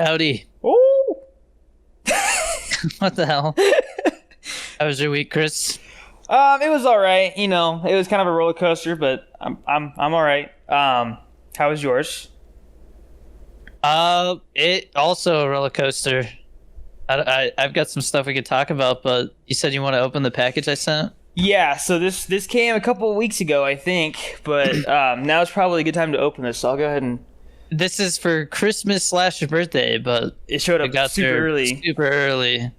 Howdy. Oh, What the hell? How was your week, Chris? it was all right. You know, it was kind of a roller coaster, but I'm all right. How was yours? It also a roller coaster. I've got some stuff we could talk about, but you said you want to open the package I sent? Yeah, so this came a couple of weeks ago, I think, but now it's probably a good time to open this. So I'll go ahead and This is for Christmas / your birthday, but it showed it up got super there early. super early.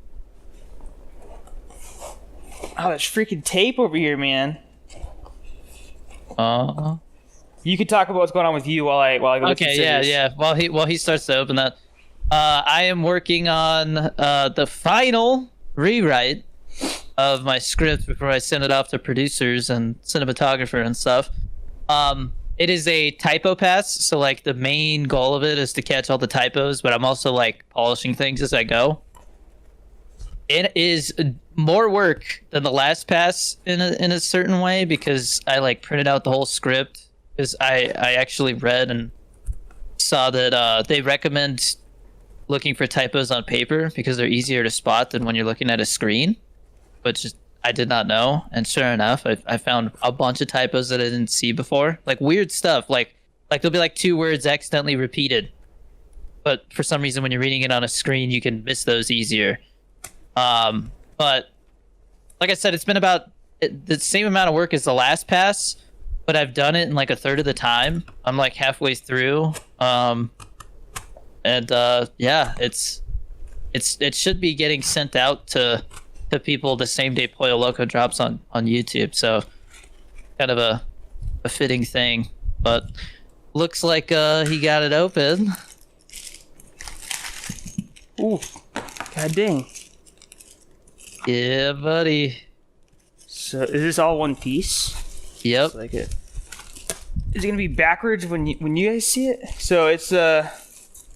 Oh, there's freaking tape over here, man. Oh. You could talk about what's going on with you while I go get some Okay, scissors. yeah. While he starts to open that, I am working on the final rewrite of my script before I send it off to producers and cinematographer and stuff. It is a typo pass, so like the main goal of it is to catch all the typos, but I'm also like polishing things as I go. It is more work than the last pass in a certain way because I like printed out the whole script because I actually read and saw that they recommend looking for typos on paper because they're easier to spot than when you're looking at a screen, which I did not know. And sure enough, I found a bunch of typos that I didn't see before, like weird stuff, like there'll be like 2 words accidentally repeated, but for some reason when you're reading it on a screen you can miss those easier. But like I said, it's been about the same amount of work as the last pass, but I've done it in like a third of the time. I'm like halfway through. Yeah, it should be getting sent out to people the same day Pollo Loco drops on YouTube. So kind of a fitting thing, but looks like he got it open. Ooh, god dang. Yeah, buddy. So is this all one piece? Yep. Looks like it. Is it gonna be backwards when you guys see it? So it's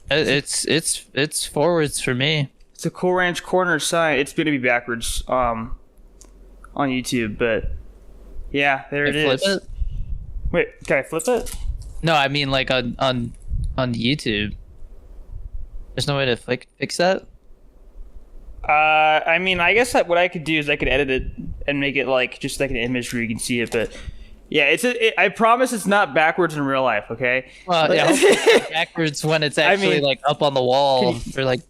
It's forwards for me. it's a Cool Ranch corner sign. It's gonna be backwards on YouTube, but yeah, there it Can I is. flip it? Wait, can I flip it? No, I mean like on YouTube. There's no way to fix that. I mean, I guess what I could do is I could edit it and make it like just like an image where you can see it. But yeah, I promise it's not backwards in real life. Okay. Well, yeah, hopefully it's backwards when it's actually like up on the wall or like.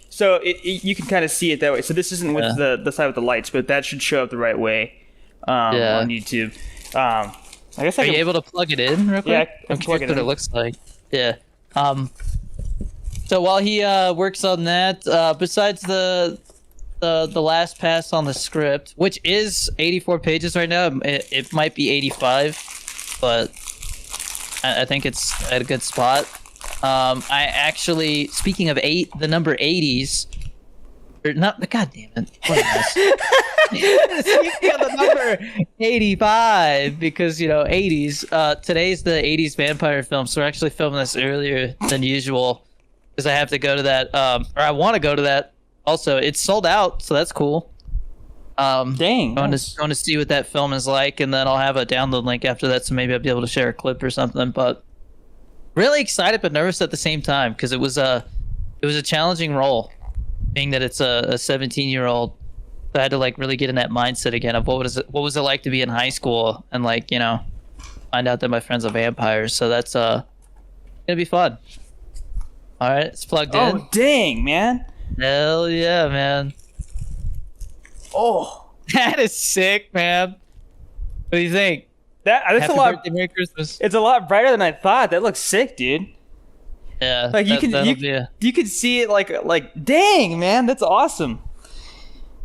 So you can kind of see it that way. So this isn't with the side with the lights, but that should show up the right way on YouTube. I guess Are you able to plug it in real quick? Yeah, I I'm can plug curious it what in. it looks like. Yeah. So while he works on that, besides the last pass on the script, which is 84 pages right now, it might be 85, but I think it's at a good spot. I actually, speaking of the number 80s, or not, god damn it, what is this? Speaking of the number 85, because, 80s, today's the 80s vampire film, so we're actually filming this earlier than usual, because I have to go to that, or I want to go to that. Also, it's sold out, so that's cool. Dang. Going to see what that film is like, and then I'll have a download link after that, so maybe I'll be able to share a clip or something. But really excited but nervous at the same time because it was a challenging role, being that it's a 17-year-old. So I had to like really get in that mindset again of what was it like to be in high school and like find out that my friend's a vampire. So that's gonna be fun. All right, it's plugged in. Oh dang, man. Hell yeah, man. Oh, That is sick, man. What do you think? that's Happy a lot. birthday, Merry Christmas. It's a lot brighter than I thought. That looks sick, dude. Yeah, Like you can see it like dang, man, that's awesome.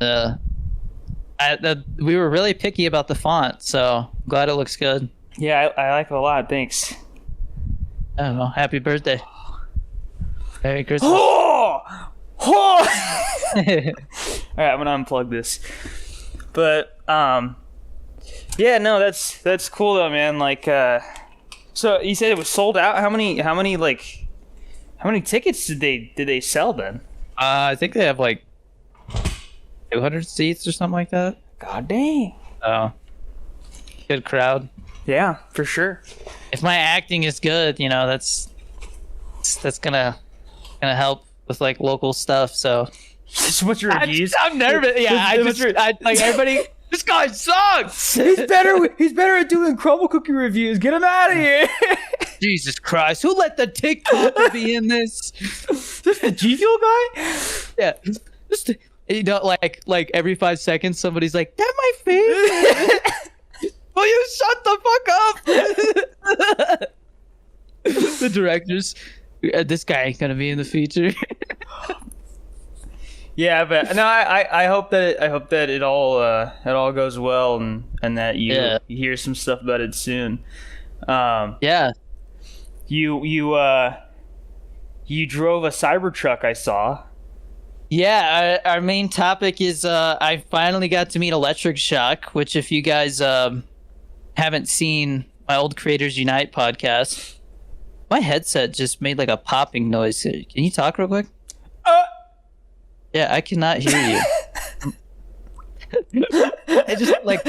We were really picky about the font, so I'm glad it looks good. Yeah, I like it a lot. Thanks. I don't know. Happy birthday. Merry Christmas. Oh! Oh! All right, I'm gonna unplug this. But yeah, no, that's cool though, man. Like, so you said it was sold out. How many tickets did they sell then? I think they have like 200 seats or something like that. God dang. Oh, good crowd. Yeah, for sure. If my acting is good, that's gonna gonna help with like local stuff. So So what's your reviews? I'm nervous. Yeah, I like everybody. This guy sucks. He's better at doing crumble cookie reviews. Get him out of here. Jesus Christ! Who let the TikToker be in this? This the G Fuel guy? Yeah, just you know, like every 5 seconds, somebody's like, "That my favorite." Will you shut the fuck up? The directors. This guy ain't gonna be in the feature. Yeah, but no, I hope that it all goes well and that you hear some stuff about it soon. Yeah. You drove a Cybertruck, I saw. Yeah, our main topic is I finally got to meet Electric Shock, which if you guys haven't seen my old Creators Unite podcast, my headset just made like a popping noise. Can you talk real quick? Yeah, I cannot hear you. I just like.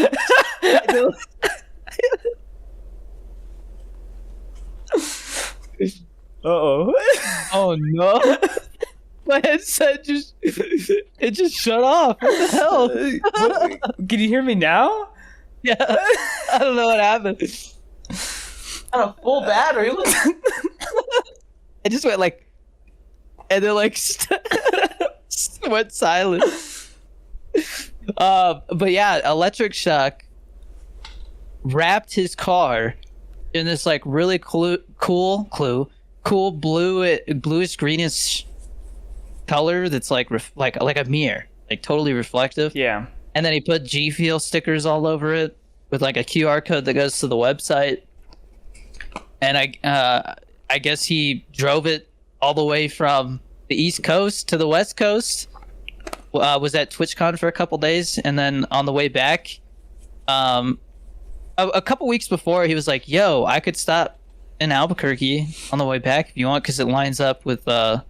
Uh-oh. Oh no! My headset just shut off. What the hell? Can you hear me now? Yeah, I don't know what happened. On a full battery. I just went like, and then like went silent. But yeah, Electric Shock wrapped his car in this like really cool bluish greenish color that's like a mirror, like totally reflective. Yeah. And then he put GFUEL stickers all over it with like a QR code that goes to the website. And I guess he drove it all the way from the East Coast to the West Coast. Was at TwitchCon for a couple days, and then on the way back, a couple weeks before, he was like, "Yo, I could stop in Albuquerque on the way back if you want, because it lines up with I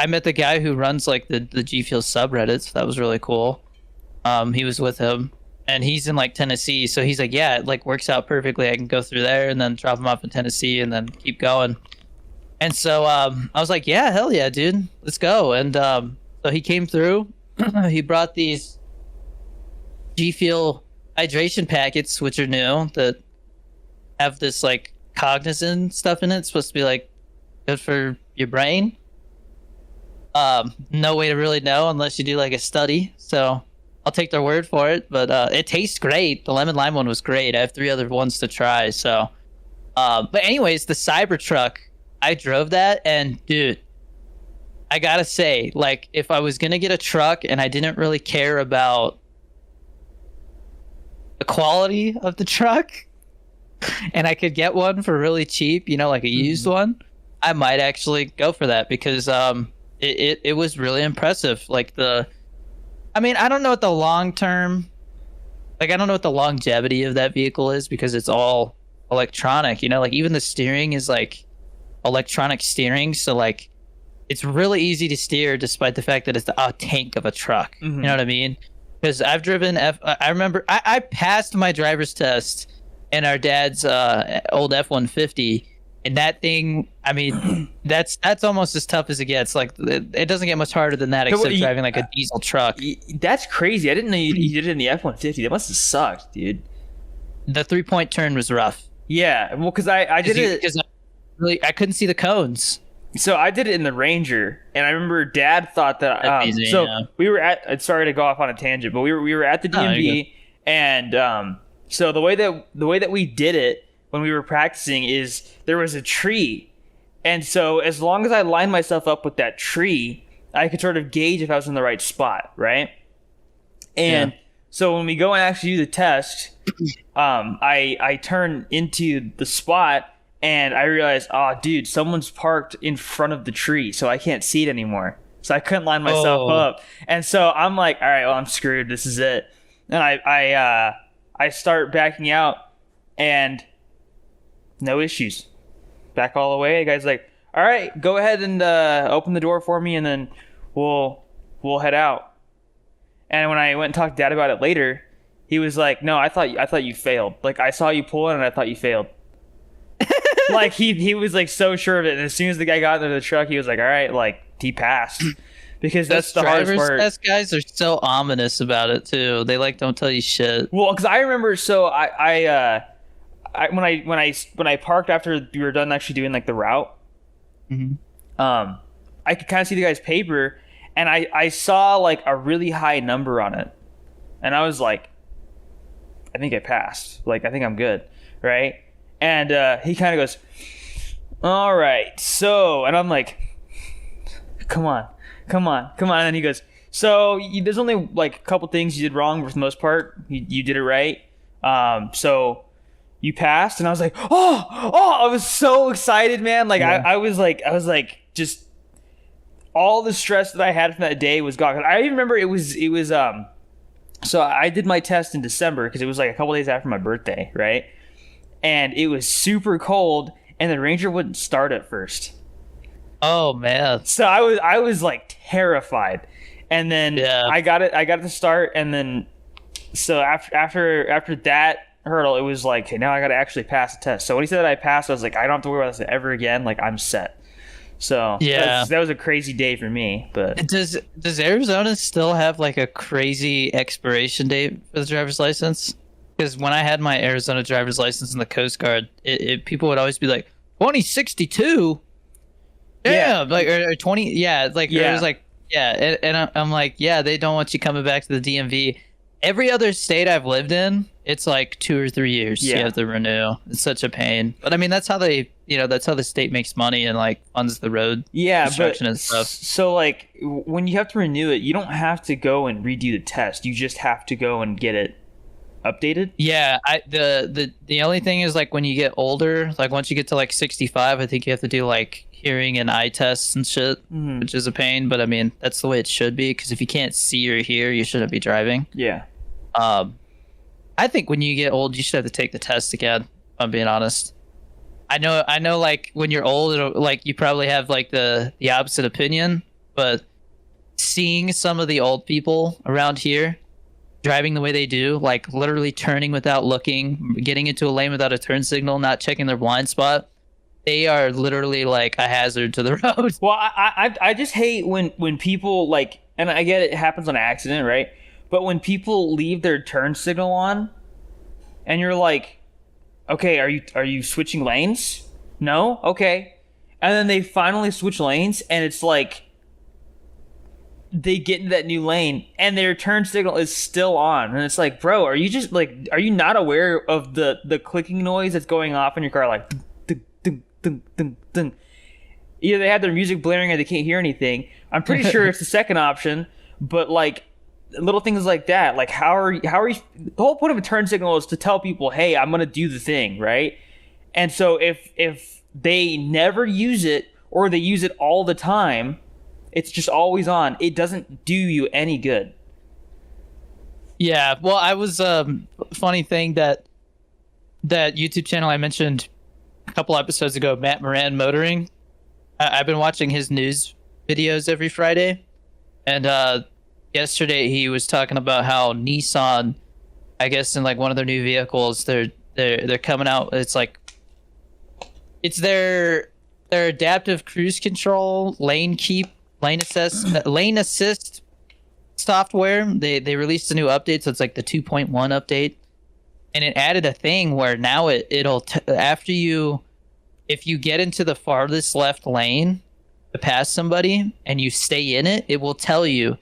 met the guy who runs like the GFuEL subreddit, so that was really cool. He was with him, and he's in like Tennessee, so he's like, yeah, it like works out perfectly. I can go through there and then drop him off in Tennessee and then keep going. And so I was like, yeah, hell yeah, dude, let's go. And so he came through. He brought these GFuEL hydration packets, which are new, that have this like cognizant stuff in it. It's supposed to be like good for your brain. No way to really know unless you do like a study. So I'll take their word for it. But it tastes great. The lemon lime one was great. I have 3 other ones to try. So, but anyways, the Cybertruck, I drove that, and dude, I gotta say, like, if I was gonna get a truck and I didn't really care about the quality of the truck, and I could get one for really cheap, you know, like a used one, I might actually go for that, because it was really impressive. Like I mean, I don't know what the long term, like I don't know what the longevity of that vehicle is, because it's all electronic, you know, like even the steering is like electronic steering, so like it's really easy to steer despite the fact that it's a tank of a truck. You know what I mean? Because I've driven I remember I passed my driver's test in our dad's old F-150, and that thing, I mean, that's almost as tough as it gets. Like it doesn't get much harder than that, except driving like a diesel truck. That's crazy. I didn't know you did it in the F-150. That must have sucked, dude. The 3-point turn was rough. Yeah, well, because I did it because I couldn't see the cones. So I did it in the Ranger, and I remember Dad thought that. We were at. Sorry to go off on a tangent, but we were at the DMV, and so the way that we did it when we were practicing is there was a tree, and so as long as I lined myself up with that tree, I could sort of gauge if I was in the right spot, right? And so when we go and actually do the test, I turn into the spot. And I realized, oh, dude, someone's parked in front of the tree, so I can't see it anymore. So I couldn't line myself up. And so I'm like, all right, well, I'm screwed. This is it. And I start backing out, and no issues. Back all the way. The guy's like, all right, go ahead and open the door for me, and then we'll head out. And when I went and talked to Dad about it later, he was like, no, I thought you failed. Like, I saw you pull it, and I thought you failed. Like he was like so sure of it, and as soon as the guy got into the truck, he was like, all right, like he passed. Because that's the hardest part. Driver's test guys are so ominous about it too. They like don't tell you shit. Well, because I remember, so when I parked after we were done actually doing like the route, I could kind of see the guy's paper, and I saw like a really high number on it, and I was like, I think I passed. Like I think I'm good, right? And he kind of goes, all right, so, and I'm like, come on. And then he goes, so there's only like a couple things you did wrong, but for the most part, you did it right. So you passed. And I was like, I was so excited, man. Like I was like, just all the stress that I had from that day was gone. I even remember it was, so I did my test in December because it was like a couple days after my birthday, right? And it was super cold, and the Ranger wouldn't start at first. Oh man! So I was like terrified, and then I got it to start, and then so after that hurdle, it was like, hey, now I got to actually pass the test. So when he said that I passed, I was like, I don't have to worry about this ever again. Like I'm set. So that was a crazy day for me. But does Arizona still have like a crazy expiration date for the driver's license? Because when I had my Arizona driver's license in the Coast Guard, people would always be like 2062. Yeah, like or 20. Yeah, like it was like and I'm like, yeah, they don't want you coming back to the DMV. Every other state I've lived in, it's like 2 or 3 years you have to renew. It's such a pain. But I mean, that's how that's how the state makes money and like funds the road construction and stuff. So like when you have to renew it, you don't have to go and redo the test. You just have to go and get it updated. Yeah, the only thing is like when you get older, like once you get to like 65, I think you have to do like hearing and eye tests and shit, which is a pain. But I mean, that's the way it should be, because if you can't see or hear, you shouldn't be driving. Yeah. I think when you get old, you should have to take the test again. If I'm being honest. I know. Like when you're old, like you probably have like the opposite opinion, but seeing some of the old people around here driving the way they do, like literally turning without looking, getting into a lane without a turn signal, not checking their blind spot. They are literally like a hazard to the road. Well, I just hate when people like, and I get it happens on accident, right? But when people leave their turn signal on, and you're like, okay, are you switching lanes? No? Okay. And then they finally switch lanes, and it's like they get into that new lane and their turn signal is still on, and it's like, bro, are you just like, are you not aware of the clicking noise that's going off in your car, like ding, ding, ding, ding, ding. Either they have their music blaring or they can't hear anything. I'm pretty sure it's the second option, but like little things like that, like how are you, the whole point of a turn signal is to tell people, hey, I'm gonna do the thing, right? And so if they never use it, or they use it all the time, it's just always on, it doesn't do you any good. Yeah, well, I was funny thing that YouTube channel I mentioned a couple episodes ago, Matt Moran Motoring. I've been watching his news videos every Friday, and yesterday he was talking about how Nissan, I guess in like one of their new vehicles, they're coming out. It's like it's their adaptive cruise control, lane assist software. They released a new update, so it's like the 2.1 update, and it added a thing where now it'll after you, if you get into the farthest left lane to pass somebody and you stay in it, it will tell you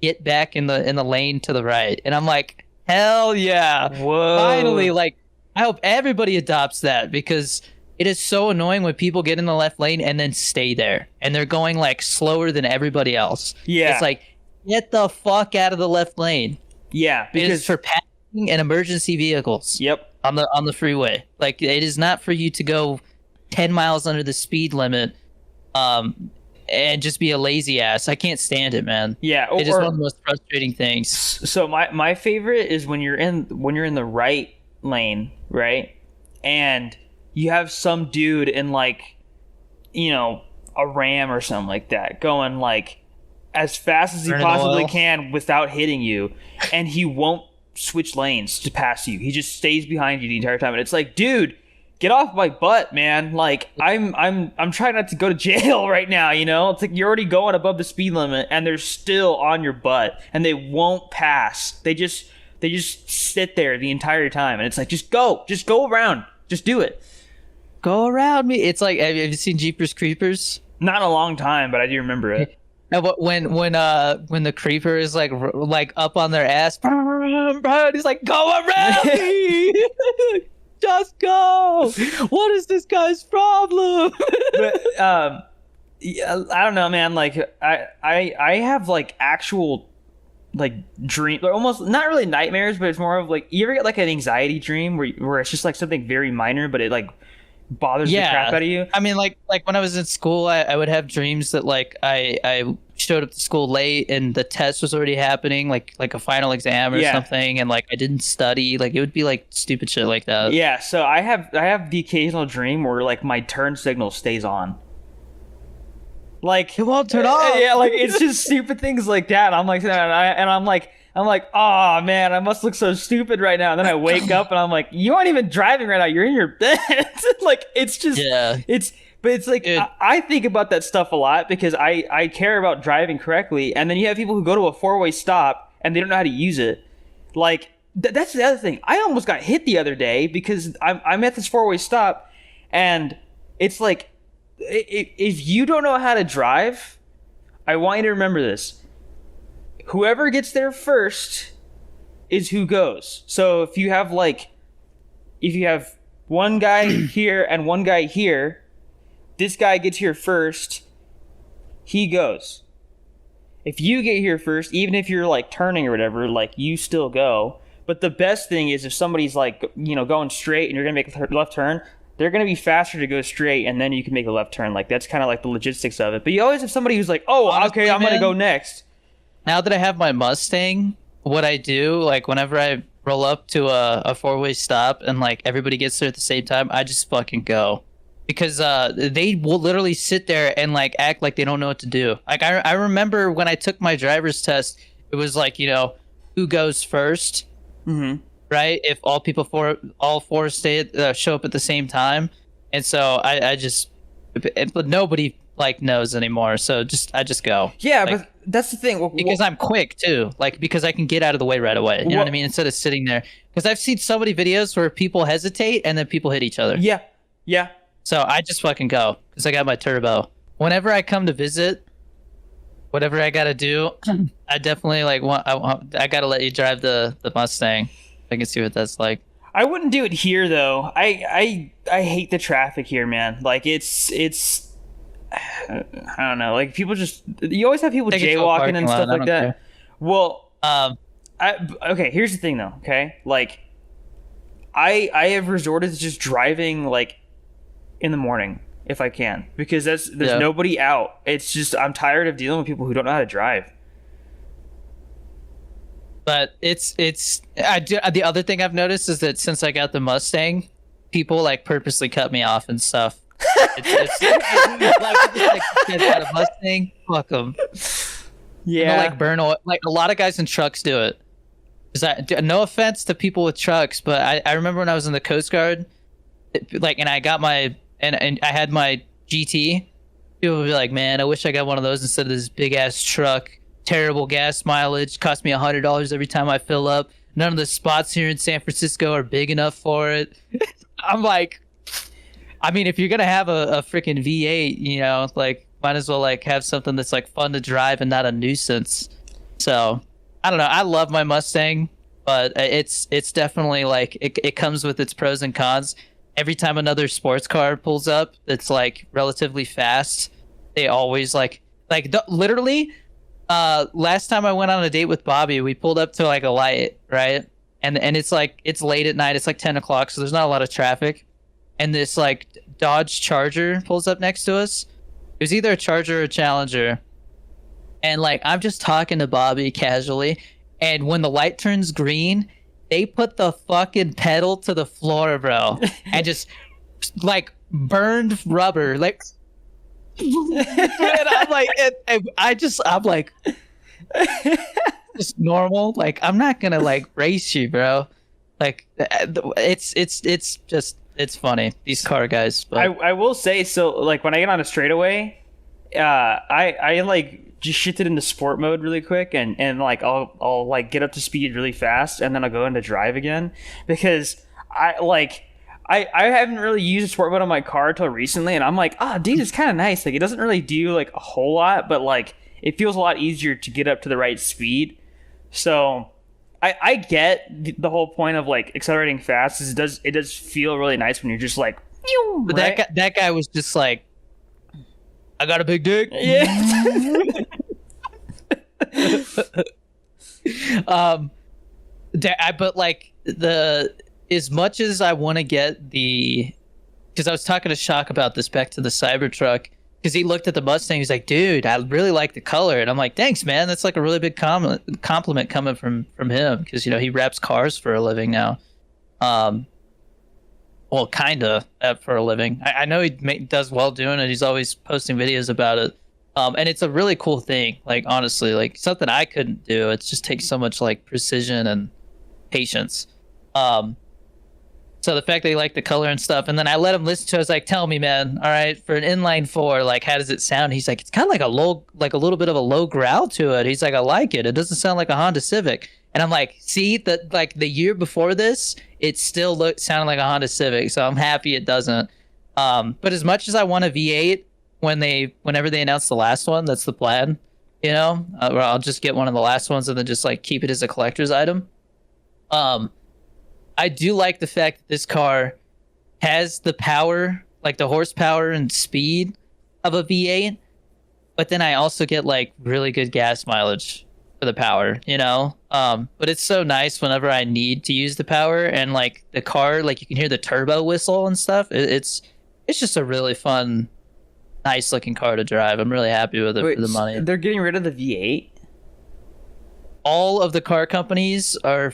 get back in the lane to the right. And I'm like, hell yeah. Whoa. Finally, like I hope everybody adopts that, because it is so annoying when people get in the left lane and then stay there and they're going like slower than everybody else. Yeah. It's like, get the fuck out of the left lane. Yeah, because it is for passing and emergency vehicles. Yep. On the freeway. Like it is not for you to go 10 miles under the speed limit and just be a lazy ass. I can't stand it, man. Yeah, it is one of the most frustrating things. So my favorite is when you're in the right lane, right? And you have some dude in like, you know, a Ram or something like that going like as fast as he possibly can without hitting you, and he won't switch lanes to pass you. He just stays behind you the entire time. And it's like, dude, get off my butt, man. Like I'm trying not to go to jail right now, you know? It's like you're already going above the speed limit and they're still on your butt and they won't pass. They just sit there the entire time and it's like just go around. Just do it. Go around me. It's like, have you seen Jeepers Creepers? Not in a long time, but I do remember it. And when the creeper is like up on their ass, he's like, go around me. Just go. What is this guy's problem? But yeah, I don't know, man. Like I have like actual like dream, like almost not really nightmares, but it's more of like, you ever get like an anxiety dream where it's just like something very minor, but it like bothers the crap out of you? I mean, like when I was in school, I would have dreams that like I showed up to school late and the test was already happening, like a final exam or something, and like I didn't study. Like it would be like stupid shit like that. Yeah, so I have the occasional dream where like my turn signal stays on. Like it won't turn off. Yeah, like it's just stupid things like that. I'm like, I'm like, oh man, I must look so stupid right now. And then I wake up and I'm like, you aren't even driving right now. You're in your bed. Like it's just, but it's like, I think about that stuff a lot because I care about driving correctly. And then you have people who go to a 4-way stop and they don't know how to use it. Like that's the other thing. I almost got hit the other day because I'm at this 4-way stop and it's like, if you don't know how to drive, I want you to remember this. Whoever gets there first is who goes. So if you have one guy here and one guy here, this guy gets here first, he goes. If you get here first, even if you're like turning or whatever, like you still go. But the best thing is if somebody's like, you know, going straight and you're going to make a left turn, they're going to be faster to go straight, and then you can make a left turn. Like, that's kind of like the logistics of it. But you always have somebody who's like, oh, honestly, okay, I'm going to go next. Now that I have my Mustang, what I do, like, whenever I roll up to a 4-way stop and, like, everybody gets there at the same time, I just fucking go. Because they will literally sit there and, like, act like they don't know what to do. Like, I remember when I took my driver's test, it was like, you know, who goes first? Mm-hmm. Right? If all four show up at the same time. And so but nobody like knows anymore. So I just go. Yeah, like, but that's the thing. Because I'm quick too. Like, because I can get out of the way right away. You know what I mean? Instead of sitting there. Because I've seen so many videos where people hesitate and then people hit each other. Yeah. Yeah. So I just fucking go because I got my turbo. Whenever I come to visit, whatever I got to do, I definitely like I got to let you drive the Mustang. I can see what that's like. I wouldn't do it here though. I hate the traffic here, man. Like it's I don't know. Like people you always have people jaywalking and stuff like that. Care. Well, okay. Here's the thing though. Okay, like I have resorted to just driving like in the morning if I can because there's nobody out. It's just I'm tired of dealing with people who don't know how to drive. But the other thing I've noticed is that since I got the Mustang, people like purposely cut me off and stuff. It's like got a Mustang, fuck them. Yeah, like burn oil. Like a lot of guys in trucks do it. No offense to people with trucks, but I remember when I was in the Coast Guard, and I got and I had my GT. People would be like, "Man, I wish I got one of those instead of this big ass truck." Terrible gas mileage, cost me $100 every time I fill up. None of the spots here in San Francisco are big enough for it. I'm like, I mean, if you're gonna have a freaking V8, you know, like might as well like have something that's like fun to drive and not a nuisance. So I don't know. I love my Mustang, but it's definitely like it comes with its pros and cons. Every time another sports car pulls up that's like relatively fast, they always literally. Last time I went on a date with Bobby, we pulled up to like a light, right? And it's like, it's late at night. It's like 10 o'clock. So there's not a lot of traffic. And this like Dodge Charger pulls up next to us. It was either a Charger or a Challenger. And like, I'm just talking to Bobby casually. And when the light turns green, they put the fucking pedal to the floor, bro. And just like burned rubber, like, and I'm like, I'm like, just normal. Like, I'm not gonna like race you, bro. Like, it's it's funny, these car guys. But I will say, so like when I get on a straightaway, I like just shift it into sport mode really quick, and like I'll like get up to speed really fast, and then I'll go into drive again, because I haven't really used sport mode on my car till recently, and I'm like, dude, it's kind of nice. Like, it doesn't really do like a whole lot, but like it feels a lot easier to get up to the right speed. So I get the whole point of like accelerating fast. Is it does feel really nice when you're just like, but right? that guy was just like, I got a big dick. Yeah. But like as much as I want to get because I was talking to Shock about this back to the Cybertruck, because he looked at the Mustang, he's like, dude, I really like the color, and I'm like, thanks, man. That's like a really big compliment coming from him, because he wraps cars for a living now. Well, kinda for a living. I know he does well doing it. He's always posting videos about it. And it's a really cool thing. Like, honestly, like something I couldn't do. It just takes so much like precision and patience. So the fact that he liked the color and stuff, and then I let him listen to it, I was like, tell me, man, all right, for an inline four, like, how does it sound? He's like, it's kind of like a little bit of a low growl to it. He's like, I like it. It doesn't sound like a Honda Civic. And I'm like, see, that like the year before this, it still sounded like a Honda Civic. So I'm happy it doesn't. But as much as I want a V8, whenever they announce the last one, that's the plan, or I'll just get one of the last ones and then just like keep it as a collector's item. I do like the fact that this car has the power, like the horsepower and speed of a V8, but then I also get like really good gas mileage for the power, but it's so nice whenever I need to use the power, and like the car, like you can hear the turbo whistle and stuff. It's just a really fun, nice looking car to drive. I'm really happy with it for the money. They're getting rid of the V8? All of the car companies are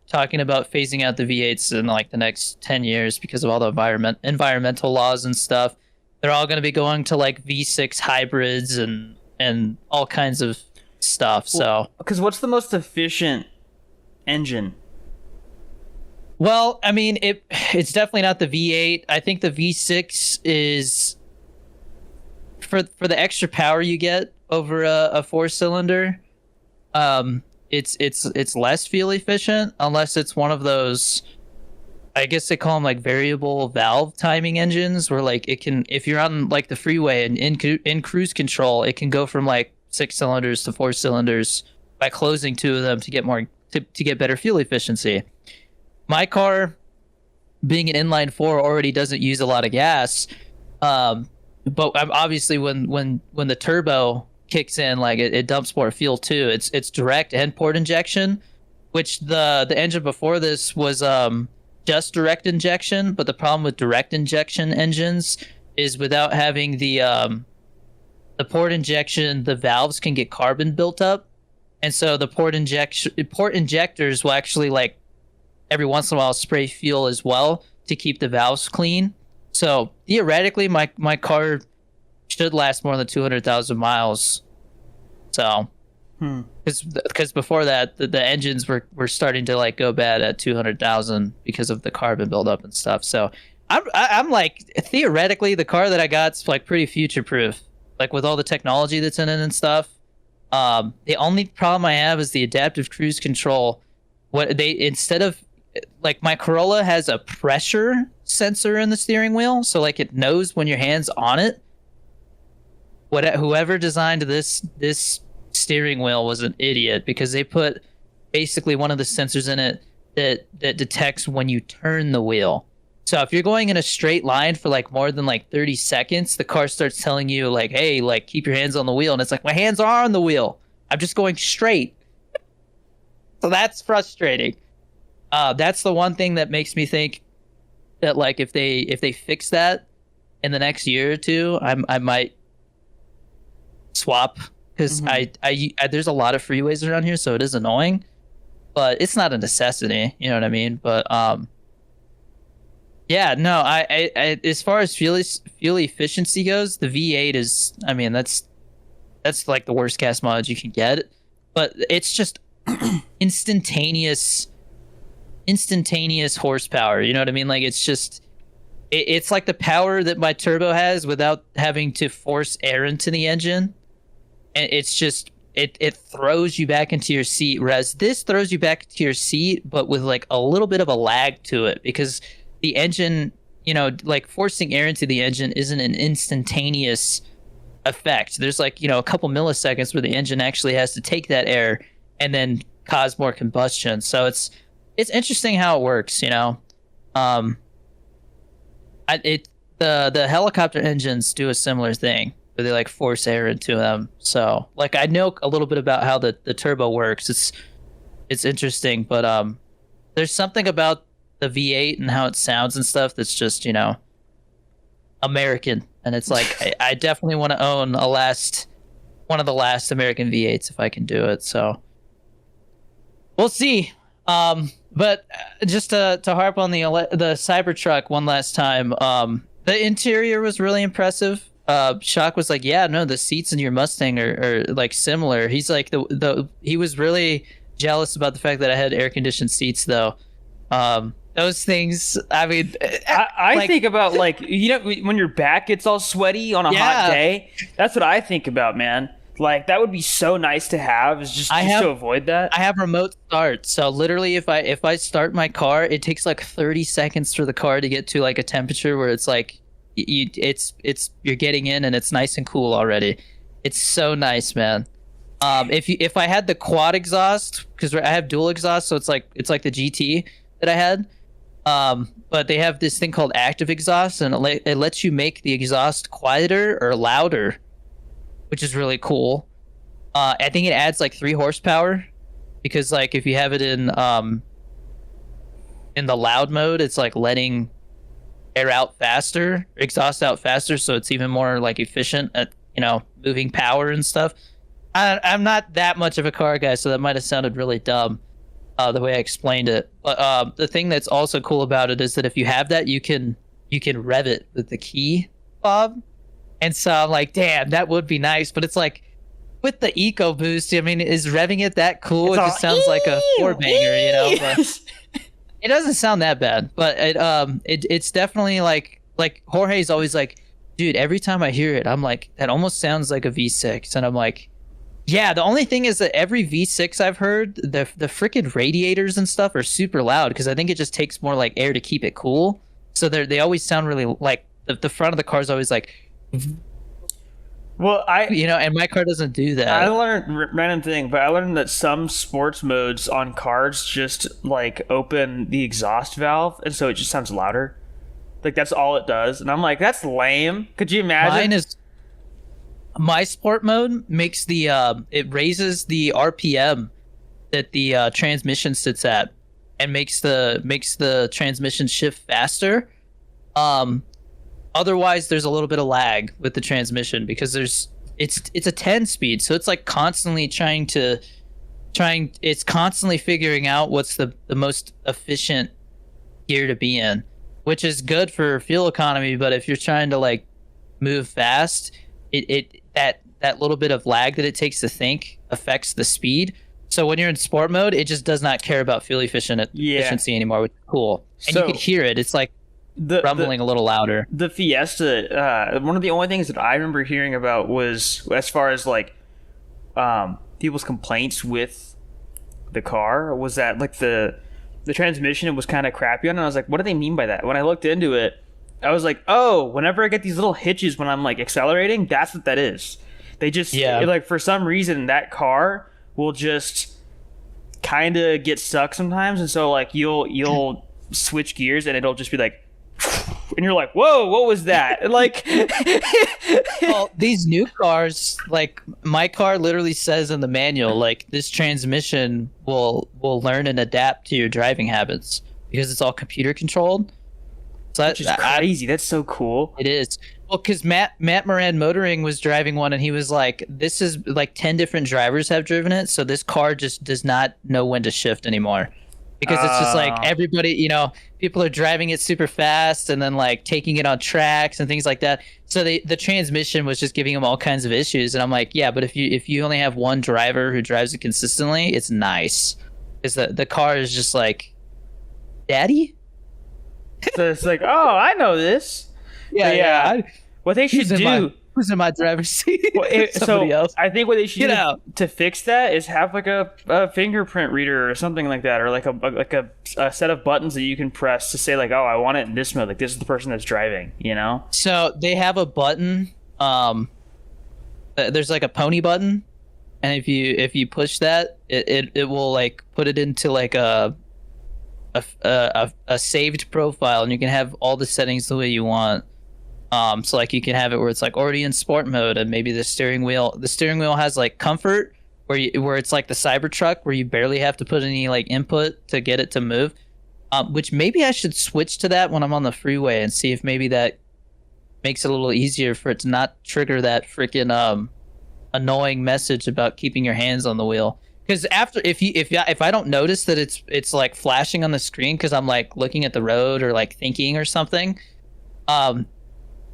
talking about phasing out the V8s in like the next 10 years because of all the environmental laws and stuff. They're all going to be going to like V6 hybrids and all kinds of stuff. So, because what's the most efficient engine? Well, I mean, it's definitely not the V8. I think the V6 is for the extra power you get over a 4-cylinder. It's less fuel efficient, unless it's one of those, I guess they call them like variable valve timing engines, where like it can, if you're on like the freeway and in cruise control, it can go from like 6 cylinders to 4 cylinders by closing 2 of them to get to get better fuel efficiency. My car, being an inline 4, already doesn't use a lot of gas, but obviously when the turbo kicks in, like it dumps more fuel too. It's direct and port injection, which the engine before this was just direct injection. But the problem with direct injection engines is without having the port injection, the valves can get carbon built up, and so the port injectors will actually like every once in a while spray fuel as well to keep the valves clean. So theoretically, my car should last more than 200,000 miles. So, because before that, the engines were starting to like go bad at 200,000 because of the carbon buildup and stuff. So, I'm like, theoretically, the car that I got's like pretty future proof, like with all the technology that's in it and stuff. The only problem I have is the adaptive cruise control. Instead of like, my Corolla has a pressure sensor in the steering wheel, so like it knows when your hand's on it. Whoever designed this steering wheel was an idiot, because they put basically one of the sensors in it that detects when you turn the wheel. So if you're going in a straight line for like more than like 30 seconds, the car starts telling you like, hey, like keep your hands on the wheel. And it's like, my hands are on the wheel. I'm just going straight. So that's frustrating. That's the one thing that makes me think that like if they fix that in the next year or two, I might swap, because I there's a lot of freeways around here, so it is annoying, but it's not a necessity, you know what I mean? But yeah, no, I as far as fuel efficiency goes, the V8 is, I mean, that's like the worst gas mileage you can get, but it's just instantaneous horsepower, you know what I mean? Like, it's just, it's like the power that my turbo has without having to force air into the engine, and it's just it throws you back into your seat, whereas this throws you back into your seat but with like a little bit of a lag to it, because the engine, like forcing air into the engine isn't an instantaneous effect. There's like, a couple milliseconds where the engine actually has to take that air and then cause more combustion. So it's interesting how it works. The helicopter engines do a similar thing where they like force air into them. So like I know a little bit about how the turbo works. It's interesting, but there's something about the V8 and how it sounds and stuff that's just, American. And it's like I definitely want to own one of the last American V8s if I can do it. So we'll see. But just to harp on the Cybertruck one last time, the interior was really impressive. Shock was like, yeah, no, the seats in your Mustang are like similar. He's like he was really jealous about the fact that I had air conditioned seats though. Those things, I mean, I like, think about like, when your back gets all sweaty on a hot day, that's what I think about, man. Like that would be so nice to have, is just to avoid that. I have remote start, so literally if I start my car, it takes like 30 seconds for the car to get to like a temperature where it's like you're getting in and it's nice and cool already. It's so nice, man. If I had the quad exhaust, because I have dual exhaust, so it's like the GT that I had. But they have this thing called active exhaust, and it lets you make the exhaust quieter or louder, which is really cool. I think it adds like 3 horsepower, because like if you have it in the loud mode, it's like letting air out faster, exhaust out faster, so it's even more like efficient at moving power and stuff. I'm not that much of a car guy, so that might have sounded really dumb the way I explained it. But the thing that's also cool about it is that if you have that, you can rev it with the key fob. And so I'm like, damn, that would be nice. But it's like, with the EcoBoost, I mean, is revving it that cool? It just sounds like a 4-banger, But it doesn't sound that bad. But it's definitely like Jorge's always like, dude, every time I hear it, I'm like, that almost sounds like a V6. And I'm like, yeah, the only thing is that every V6 I've heard, the freaking radiators and stuff are super loud, because I think it just takes more like air to keep it cool. So they always sound really like the front of the car is always like. Well, and my car doesn't do that. I learned random thing, but I learned that some sports modes on cars just like open the exhaust valve, and so it just sounds louder. Like that's all it does, and I'm like, that's lame. Could you imagine? My sport mode makes it raises the RPM that the transmission sits at, and makes the transmission shift faster. Otherwise, there's a little bit of lag with the transmission, because it's a 10 speed, so it's like constantly it's constantly figuring out what's the most efficient gear to be in, which is good for fuel economy. But if you're trying to like move fast, that little bit of lag that it takes to think affects the speed. So when you're in sport mode, it just does not care about fuel efficiency anymore, which is cool. And you can hear it. It's like rumbling a little louder. The Fiesta, one of the only things that I remember hearing about was, as far as like people's complaints with the car, was that like the transmission was kind of crappy on it. And I was like, what do they mean by that? When I looked into it, I was like, oh, whenever I get these little hitches when I'm like accelerating, that's what that is. They just like, for some reason that car will just kind of get stuck sometimes, and so like you'll switch gears and it'll just be like, and you're like, whoa, what was that? Like, well, these new cars, like my car literally says in the manual, like, this transmission will learn and adapt to your driving habits, because it's all computer controlled. So which is crazy. That's so cool. It is. Well, because Matt Moran Motoring was driving one, and he was like, this is like 10 different drivers have driven it, so this car just does not know when to shift anymore. Because it's just like everybody, people are driving it super fast and then like taking it on tracks and things like that. So the transmission was just giving them all kinds of issues. And I'm like, yeah, but if you only have one driver who drives it consistently, it's nice. Because the car is just like, Daddy? So it's like, oh, I know this. Yeah, But yeah. what they should do. Who's in my driver's seat? Well, Somebody else. I think what they should Get do out. to fix that is have like a fingerprint reader or something like that, or like a set of buttons that you can press to say like, oh, I want it in this mode. Like this is the person that's driving. You know? So they have a button. There's like a pony button, and if you push that, it will like put it into like a saved profile, and you can have all the settings the way you want. So like you can have it where it's like already in sport mode, and maybe the steering wheel has like comfort where it's like the Cybertruck where you barely have to put any like input to get it to move. Which maybe I should switch to that when I'm on the freeway and see if maybe that makes it a little easier for it to not trigger that freaking annoying message about keeping your hands on the wheel. Because if I don't notice that it's like flashing on the screen because I'm like looking at the road or like thinking or something,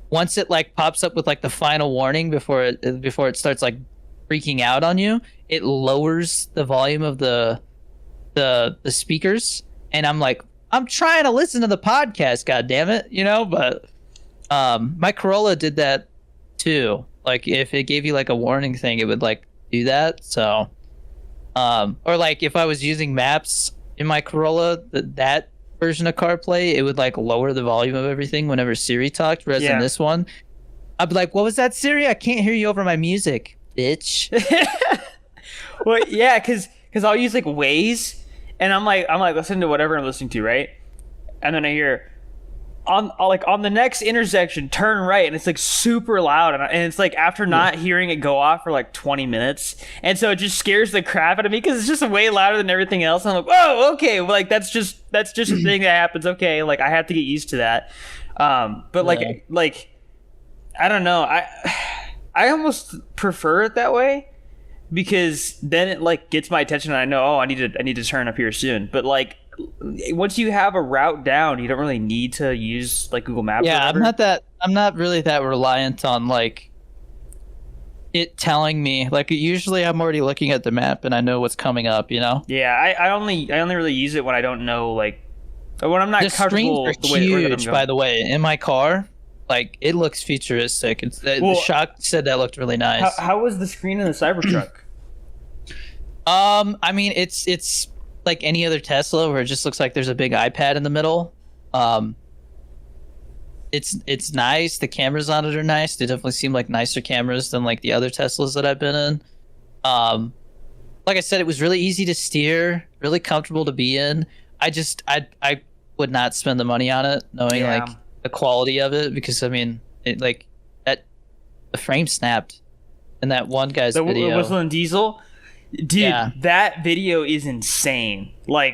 once it like pops up with like the final warning before it starts like freaking out on you, it lowers the volume of the speakers, and I'm like, I'm trying to listen to the podcast, god damn it, you know. But my Corolla did that too. Like if it gave you like a warning thing, it would like do that. So or like if I was using maps in my Corolla, that version of CarPlay, it would like lower the volume of everything whenever Siri talked. Whereas in this one, I'd be like, "What was that, Siri? I can't hear you over my music, bitch." Well, yeah, because I'll use like Waze, and I'm like listening to whatever I'm listening to, right? And then I hear on the next intersection, turn right, and it's like super loud, and it's like after not hearing it go off for like 20 minutes, and so it just scares the crap out of me because it's just way louder than everything else. And I'm like, whoa, okay, well, like that's just a thing that happens. Okay, like I have to get used to that. But like I don't know, I almost prefer it that way because then it like gets my attention, and I know, oh, I need to turn up here soon. But like, once you have a route down, you don't really need to use like Google Maps. Yeah, I'm not really that reliant on like it telling me. Like usually I'm already looking at the map and I know what's coming up, you know? Yeah, I only really use it when I don't know, like when I'm not the comfortable screens the are way huge, by the way, in my car. Like it looks futuristic. The Shock said that looked really nice. How was the screen in the Cybertruck? I mean, it's like any other Tesla where it just looks like there's a big iPad in the middle. It's nice. The cameras on it are nice. They definitely seem like nicer cameras than like the other Teslas that I've been in. Like I said, it was really easy to steer, really comfortable to be in. I would not spend the money on it, knowing like the quality of it, because I mean, it like the frame snapped in that one guy's video. The Whistling Diesel. Dude, that video is insane. He's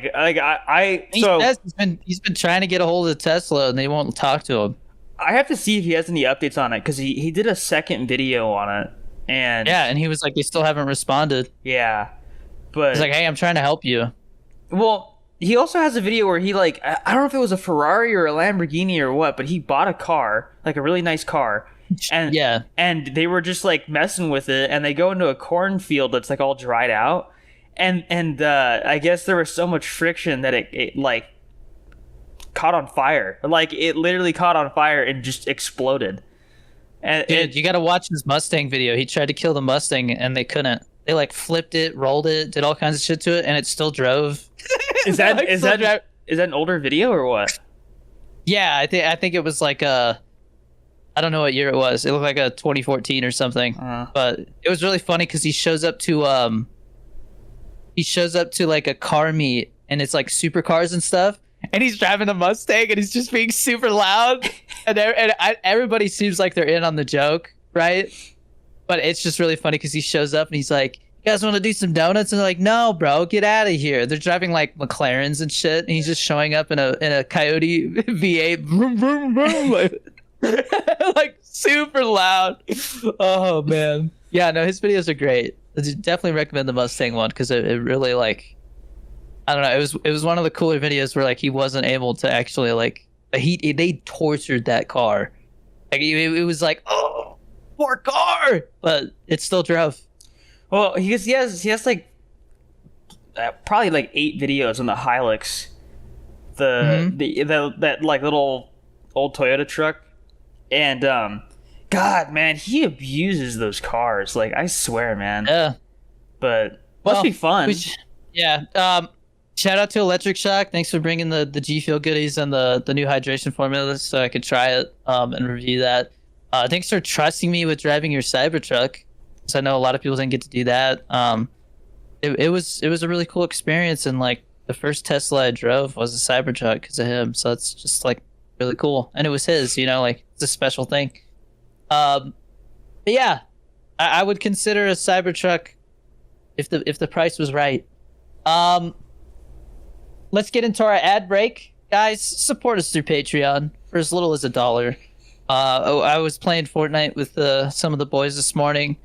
been trying to get a hold of Tesla and they won't talk to him. I have to see if he has any updates on it, because he did a second video on it, and he was like, they still haven't responded. Yeah, but he's like, hey, I'm trying to help you. Well, he also has a video where he like, I don't know if it was a Ferrari or a Lamborghini or what, but he bought a car, like a really nice car. And they were just like messing with it, and they go into a cornfield that's like all dried out, and I guess there was so much friction that it like caught on fire. Like it literally caught on fire and just exploded. And dude, you got to watch this Mustang video. He tried to kill the Mustang and they couldn't. They like flipped it, rolled it, did all kinds of shit to it, and it still drove. Is that an older video or what? Yeah, I think it was like I don't know what year it was. It looked like a 2014 or something. But it was really funny because he shows up to like a car meet, and it's like supercars and stuff, and he's driving a Mustang and he's just being super loud, and everybody seems like they're in on the joke, right? But it's just really funny because he shows up and he's like, "You guys want to do some donuts?" And they're like, "No, bro, get out of here." They're driving like McLarens and shit, and he's just showing up in a Coyote V8, vroom, vroom, vroom. Like super loud. Oh man, yeah, no, his videos are great. I definitely recommend the Mustang one because it really, like, I don't know, it was one of the cooler videos where like he wasn't able to actually like they tortured that car. Like it was like, oh, poor car, but it still drove. Well, he has like probably like 8 videos on the Hilux that like little old Toyota truck, and God, man, he abuses those cars. Like, I swear, man. Yeah. But must be fun. Yeah. Shout out to Electric Shock. Thanks for bringing the GFUEL goodies and the new hydration formula so I could try it and review that. Thanks for trusting me with driving your Cybertruck, because I know a lot of people didn't get to do that. It was a really cool experience, and like the first Tesla I drove was a Cybertruck because of him. So it's just like really cool, and it was his. Like it's a special thing. But yeah, I would consider a Cybertruck if the price was right. Let's get into our ad break, guys. Support us through Patreon for as little as $1. I was playing Fortnite with some of the boys this morning.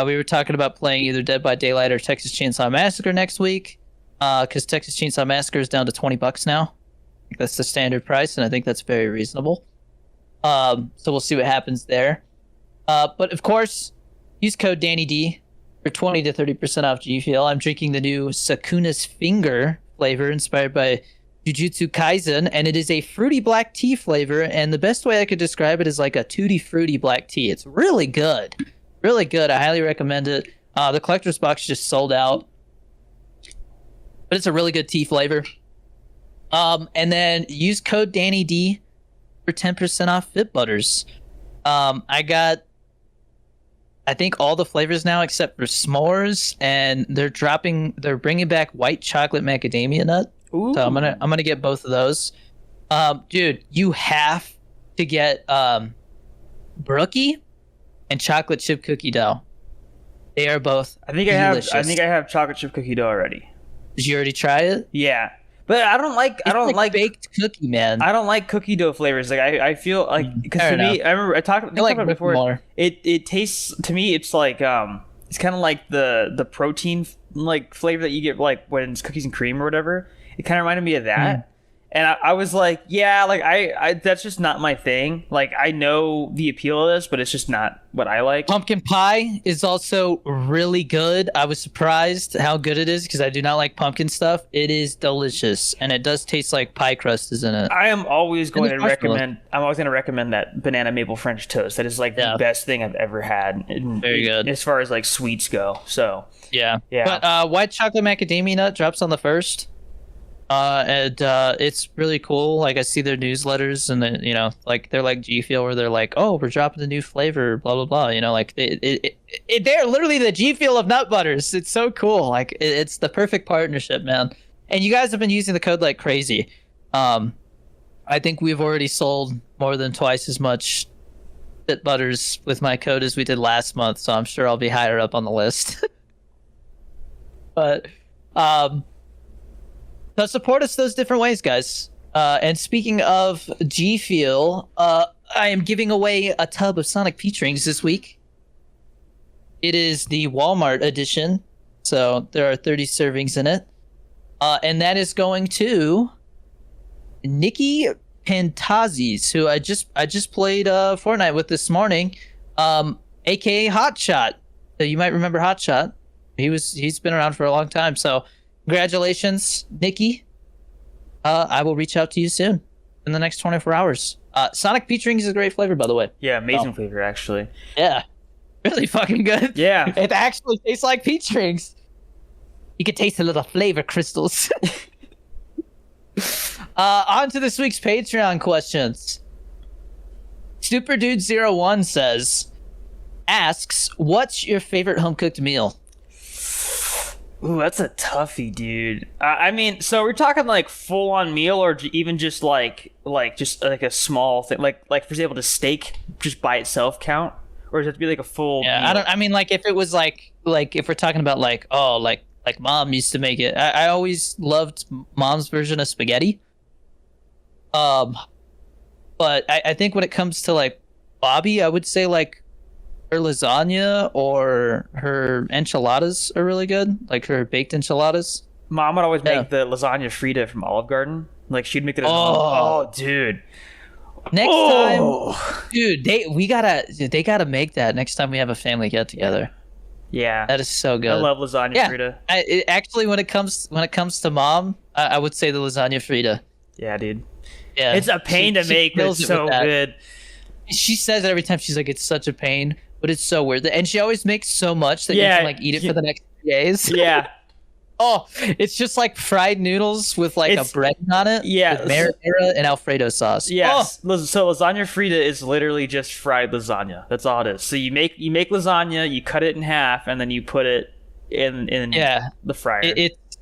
We were talking about playing either Dead by Daylight or Texas Chainsaw Massacre next week, because Texas Chainsaw Massacre is down to $20 now. I think that's the standard price, and I think that's very reasonable. So we'll see what happens there. But of course, use code DannyD for 20 to 30% off GFUEL. I'm drinking the new Sakuna's Finger flavor inspired by Jujutsu Kaisen, and it is a fruity black tea flavor, and the best way I could describe it is like a tutti frutti black tea. It's really good. Really good. I highly recommend it. The collector's box just sold out, but it's a really good tea flavor. And then use code DannyD for 10% off Fit Butters. I got, I think, all the flavors now except for s'mores, and they're bringing back white chocolate macadamia nut. Ooh. So I'm gonna get both of those. Dude, you have to get brookie and chocolate chip cookie dough. They are both delicious. I think I have chocolate chip cookie dough already. Did you already try it? Yeah. But I don't like baked cookie, man. I don't like cookie dough flavors. Like I feel like, because to me, I remember I talked about it before. More. It tastes, to me, it's like it's kind of like the protein like flavor that you get like when it's cookies and cream or whatever. It kind of reminded me of that. And I was like, yeah, like I that's just not my thing. Like, I know the appeal of this, but it's just not what I like. Pumpkin pie is also really good. I was surprised how good it is because I do not like pumpkin stuff. It is delicious, and it does taste like pie crust is in it. I am always going to recommend. I'm always going to recommend that banana maple French toast. That is like the best thing I've ever had. Very good as far as like sweets go. So yeah. But white chocolate macadamia nut drops on the 1st. And it's really cool. Like, I see their newsletters, and then, like, they're like GFUEL, where they're like, oh, we're dropping a new flavor, blah blah blah. Like they're literally the GFUEL of nut butters. It's so cool. Like, it's the perfect partnership, man. And you guys have been using the code like crazy. I think we've already sold more than twice as much Fit Butters with my code as we did last month. So I'm sure I'll be higher up on the list. But so support us those different ways, guys. And speaking of GFUEL, I am giving away a tub of Sonic Peach Rings this week. It is the Walmart edition, so there are 30 servings in it. And that is going to Nikki Pantazis, who I just played Fortnite with this morning, aka Hotshot. So you might remember Hotshot. He's been around for a long time, so congratulations, Nikki. I will reach out to you soon in the next 24 hours. Sonic Peach Rings is a great flavor, by the way. Yeah, amazing flavor, actually. Yeah, really fucking good. Yeah. It actually tastes like peach rings. You can taste the little flavor crystals. On to this week's Patreon questions. SuperDude01 asks, what's your favorite home-cooked meal? Ooh, that's a toughie, dude. I mean, so we're talking like full-on meal, or even just like just like a small thing, like for example, does steak just by itself count, or does it have to be like a full? Yeah, meal? I mean, like if it was like if we're talking about like mom used to make it. I always loved mom's version of spaghetti. But I think when it comes to like Bobby, I would say like her lasagna or her enchiladas are really good. Like her baked enchiladas. Mom would always make the lasagna Frida from Olive Garden. Like she'd make it. Dude. Next time, dude, they gotta make that next time we have a family get together. Yeah, that is so good. I love lasagna Frida. Actually, when it comes to mom, I would say the lasagna Frida. Yeah, dude. Yeah, It's a pain to make, but kills it's it so with that. good. She says it every time. She's like, it's such a pain, but it's so worth it. And she always makes so much that you Yeah, can like eat it for the next 3 days. Yeah. Oh, it's just like fried noodles with like a breading on it. Yeah. With marinara and Alfredo sauce. Yes. So lasagna frita is literally just fried lasagna. That's all it is. So you make lasagna, you cut it in half, and then you put it in the fryer.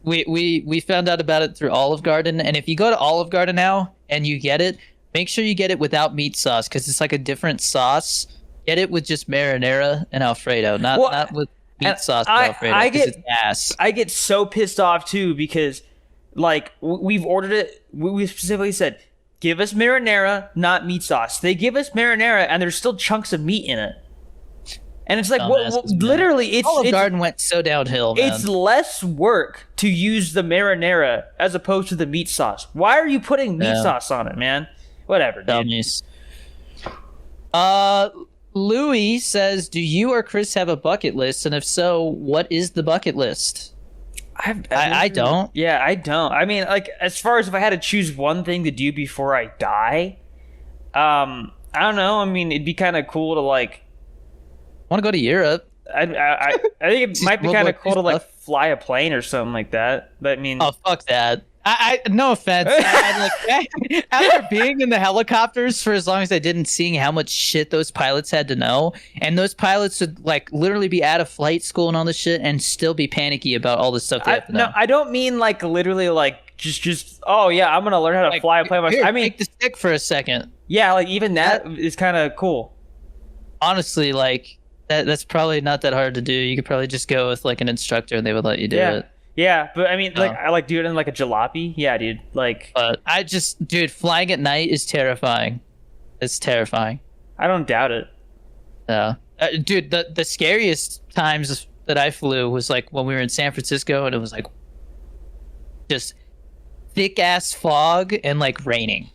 We found out about it through Olive Garden, and if you go to Olive Garden now and you get it, make sure you get it without meat sauce because it's like a different sauce. Get it with just marinara and Alfredo, not with meat sauce and Alfredo. It's ass. I get so pissed off too because, like, we've ordered it. We specifically said, give us marinara, not meat sauce. They give us marinara, and there's still chunks of meat in it. And it's like, literally, Olive Garden went so downhill, man. It's less work to use the marinara as opposed to the meat sauce. Why are you putting meat sauce on it, man? Whatever, dude. Dummies. Louis says, do you or Chris have a bucket list? And if so, what is the bucket list? I don't. Yeah, I don't. I mean, like, as far as if I had to choose one thing to do before I die, I don't know. I mean, it'd be kind of cool to, like... want to go to Europe. I think it might be kind of cool to, like, fly a plane or something like that. But, I mean... Oh, fuck that. No offense. After being in the helicopters for as long as I did and seeing how much shit those pilots had to know, and those pilots would like literally be out of flight school and all this shit and still be panicky about all the stuff they have to know. No, I don't mean like literally like just oh yeah, I'm gonna learn how to fly a plane. I mean, take the stick for a second. Yeah, like even that is kind of cool. Honestly, like that's probably not that hard to do. You could probably just go with like an instructor and they would let you do it. Yeah, but I mean, like, I like do it in like a jalopy. Yeah, dude. Like, dude, flying at night is terrifying. It's terrifying. I don't doubt it. Yeah, dude. The scariest times that I flew was like when we were in San Francisco and it was like just thick ass fog and like raining.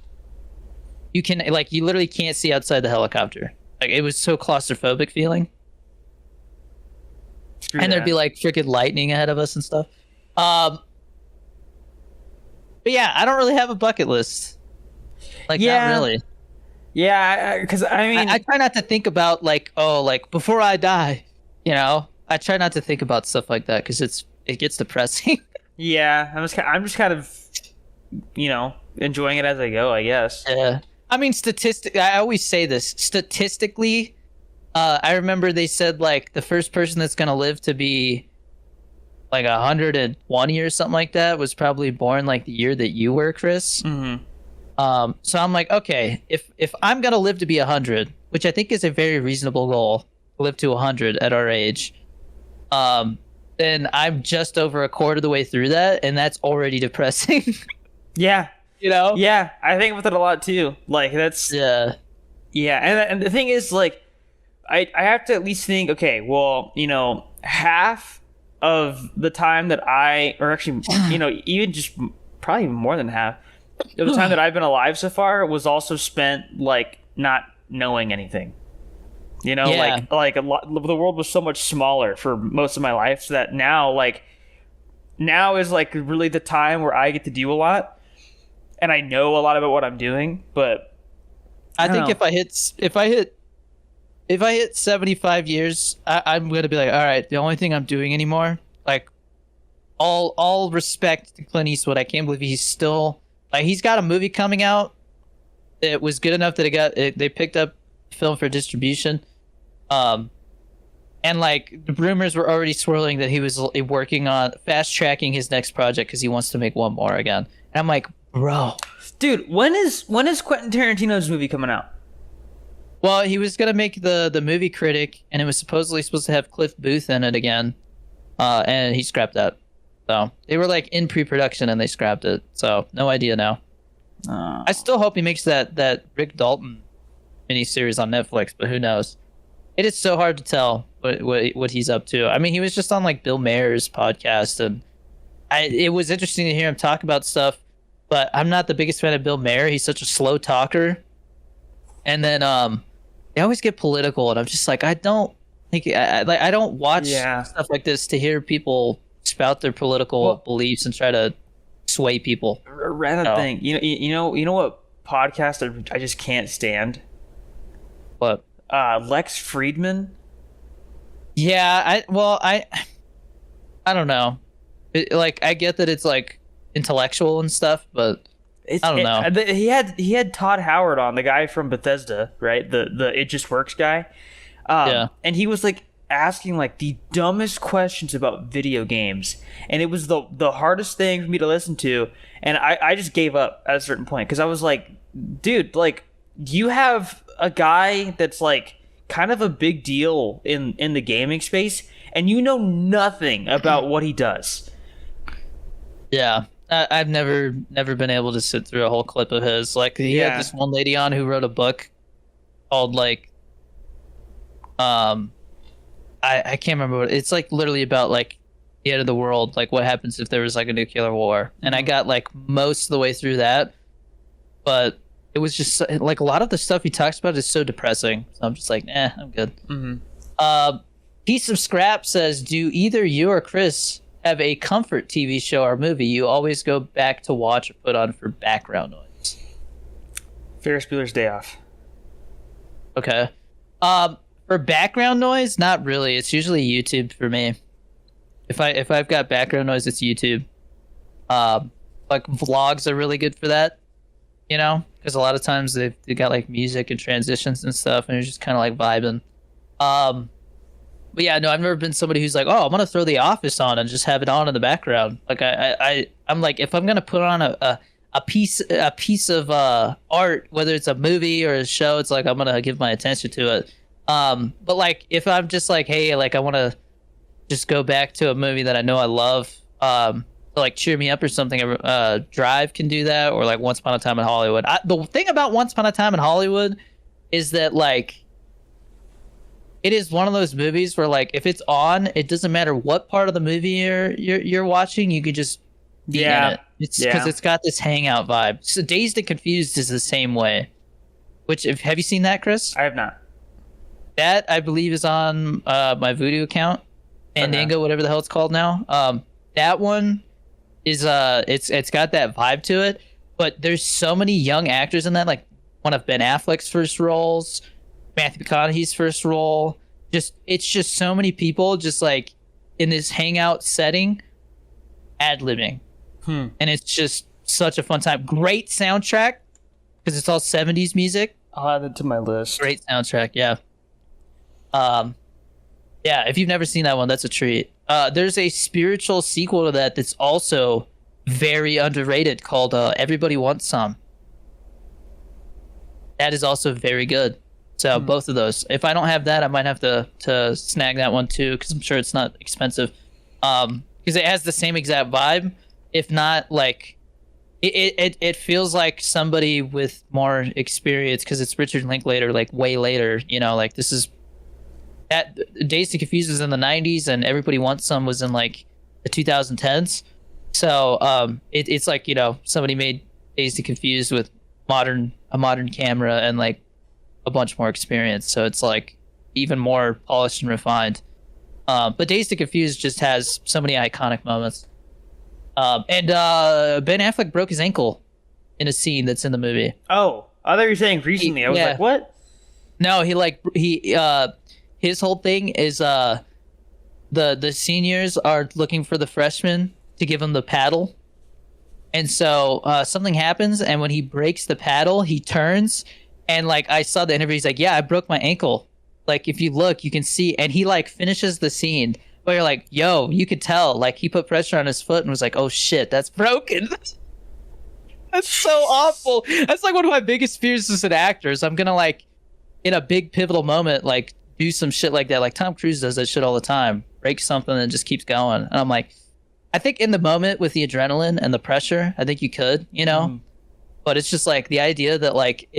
You literally can't see outside the helicopter. Like it was so claustrophobic feeling. There'd be like freaking lightning ahead of us and stuff. But yeah, I don't really have a bucket list. Like, not really. Yeah, because I mean, I try not to think about like, before I die, you know. I try not to think about stuff like that because it gets depressing. Yeah, I'm just kind of, you know, enjoying it as I go, I guess. Yeah, I mean, I always say this. Statistically, I remember they said like the first person that's gonna live to be like 120 or something like that was probably born like the year that you were, Chris. Mm-hmm. So I'm like, okay, if I'm gonna live to be 100, which I think is a very reasonable goal, live to 100 at our age, then I'm just over a quarter of the way through that, and that's already depressing. Yeah, you know. Yeah, I think with it a lot too. Like that's yeah, and the thing is, like, I have to at least think, okay, well, you know, half of the time that or actually, you know, even just probably more than half of the time that I've been alive so far was also spent like not knowing anything. You know, like a lot. The world was so much smaller for most of my life, so that now is like really the time where I get to do a lot, and I know a lot about what I'm doing. But I think if I hit 75 years, I'm gonna be like, all right, the only thing I'm doing anymore, like, all respect to Clint Eastwood. I can't believe he's still like, he's got a movie coming out. It was good enough that they picked up film for distribution, and like the rumors were already swirling that he was working on fast tracking his next project because he wants to make one more again. And I'm like, bro, dude, when is Quentin Tarantino's movie coming out? Well, he was gonna make the movie Critic, and it was supposedly supposed to have Cliff Booth in it again, and he scrapped that. So they were like in pre-production and they scrapped it. So no idea now. I still hope he makes that Rick Dalton miniseries on Netflix, but who knows? It is so hard to tell what he's up to. I mean, he was just on like Bill Maher's podcast, and it was interesting to hear him talk about stuff. But I'm not the biggest fan of Bill Maher. He's such a slow talker, and then they always get political, and I'm just like, I don't watch stuff like this to hear people spout their political beliefs and try to sway people. random Oh. thing. You know what podcast I just can't stand? What? Lex Friedman. Yeah, I don't know. Like, I get that it's like intellectual and stuff, but I don't know. He had Todd Howard on, the guy from Bethesda, right? The It Just Works guy. Yeah. And he was like asking like the dumbest questions about video games, and it was the hardest thing for me to listen to, and I just gave up at a certain point because I was like, dude, like you have a guy that's like kind of a big deal in the gaming space, and you know nothing about what he does. Yeah. I've never been able to sit through a whole clip of his. Like, he had this one lady on who wrote a book called like I can't remember what it's like, literally about like the end of the world, like what happens if there was like a nuclear war. And I got like most of the way through that, but it was just like a lot of the stuff he talks about is so depressing. So I'm just like, I'm good. Piece of Scrap says, do either you or Chris have a comfort TV show or movie you always go back to watch or put on for background noise? Ferris Bueller's Day Off. Okay. For background noise, not really. It's usually YouTube for me. If I've got background noise, it's YouTube. Like vlogs are really good for that, you know, because a lot of times they got like music and transitions and stuff, and you're just kind of like vibing. But yeah, no, I've never been somebody who's like, oh, I'm gonna throw The Office on and just have it on in the background. Like I'm like, if I'm gonna put on a piece of art, whether it's a movie or a show, it's like I'm gonna give my attention to it. But like if I'm just like, hey, like I want to just go back to a movie that I know I love, to like cheer me up or something, Drive can do that, or like Once Upon a Time in Hollywood. The thing about Once Upon a Time in Hollywood is that like it is one of those movies where like if it's on, it doesn't matter what part of the movie you're watching, you could just be in it. It's because it's got this hangout vibe. So Dazed and Confused is the same way. Which have you seen that, Chris? I have not. That I believe is on my Voodoo account, Fandango, whatever the hell it's called now. That one is it's got that vibe to it, but there's so many young actors in that, like one of Ben Affleck's first roles, Matthew McConaughey's first role. It's just so many people just like in this hangout setting, ad-libbing. And it's just such a fun time. Great soundtrack because it's all 70s music. I'll add it to my list. Great soundtrack, yeah. Yeah, if you've never seen that one, that's a treat. There's a spiritual sequel to that that's also very underrated called Everybody Wants Some. That is also very good. So both of those. If I don't have that, I might have to snag that one too, because I'm sure it's not expensive. Because it has the same exact vibe. If not, like it feels like somebody with more experience, because it's Richard Linklater, like way later. You know, like this is that Dazed and Confused was in the 90s, and Everybody Wants Some was in like the 2010s. So it's like, you know, somebody made Dazed and Confused with a modern camera and like a bunch more experience. So it's like even more polished and refined. But Dazed and Confused just has so many iconic moments. And Ben Affleck broke his ankle in a scene that's in the movie. Oh, I thought you were saying recently. I was like, what? No, his whole thing is the seniors are looking for the freshmen to give him the paddle. And so something happens, and when he breaks the paddle, he turns, and like I saw the interview, he's like, yeah, I broke my ankle. Like if you look, you can see, and he like finishes the scene where you're like, yo, you could tell, like he put pressure on his foot and was like, oh shit, that's broken. That's so awful. That's like one of my biggest fears as an actor is I'm gonna like in a big pivotal moment like do some shit like that. Like Tom Cruise does that shit all the time. Breaks something and just keeps going. And I'm like, I think in the moment with the adrenaline and the pressure, I think you could, you know? But it's just like the idea that like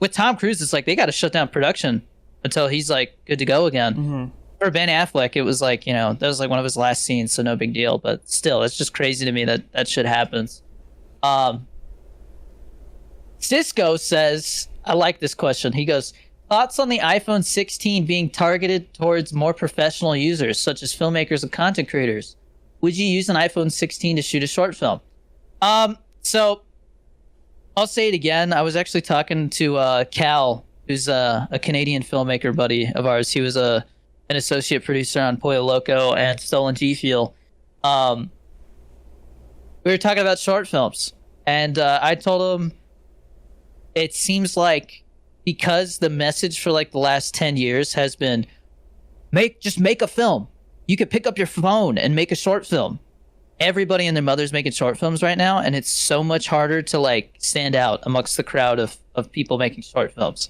with Tom Cruise, it's like they got to shut down production until he's like good to go again. For Ben Affleck, it was like, you know, that was like one of his last scenes, so no big deal. But still, it's just crazy to me that that shit happens. Cisco says, I like this question. He goes, thoughts on the iPhone 16 being targeted towards more professional users, such as filmmakers and content creators? Would you use an iPhone 16 to shoot a short film? So I'll say it again. I was actually talking to Cal, who's a Canadian filmmaker buddy of ours. He was an associate producer on Pollo Loco and Stolen GFUEL. We were talking about short films, and I told him it seems like because the message for like the last 10 years has been just make a film. You could pick up your phone and make a short film. Everybody and their mother's making short films right now, and it's so much harder to like stand out amongst the crowd of people making short films.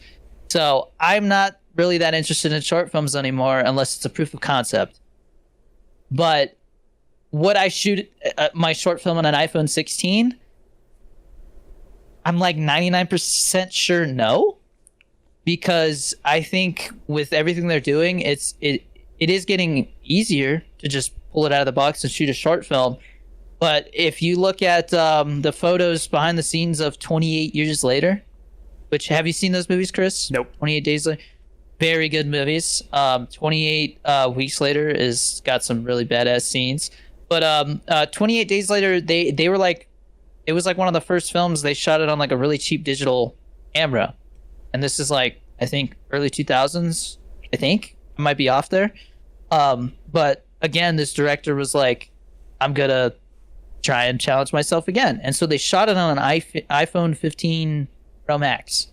So I'm not really that interested in short films anymore unless it's a proof of concept. But would I shoot my short film on an iPhone 16? I'm like 99% sure no, because I think with everything they're doing, it is getting easier to just pull it out of the box and shoot a short film. But if you look at the photos behind the scenes of 28 Years Later, which have you seen those movies, Chris? Nope. 28 Days Later, very good movies. 28 Weeks Later is got some really badass scenes. But 28 Days Later, they were like, it was like one of the first films they shot it on like a really cheap digital camera, and this is like I think early 2000s. I think I might be off there. But again, this director was like, I'm gonna try and challenge myself again, and so they shot it on an iPhone 15 Pro Max,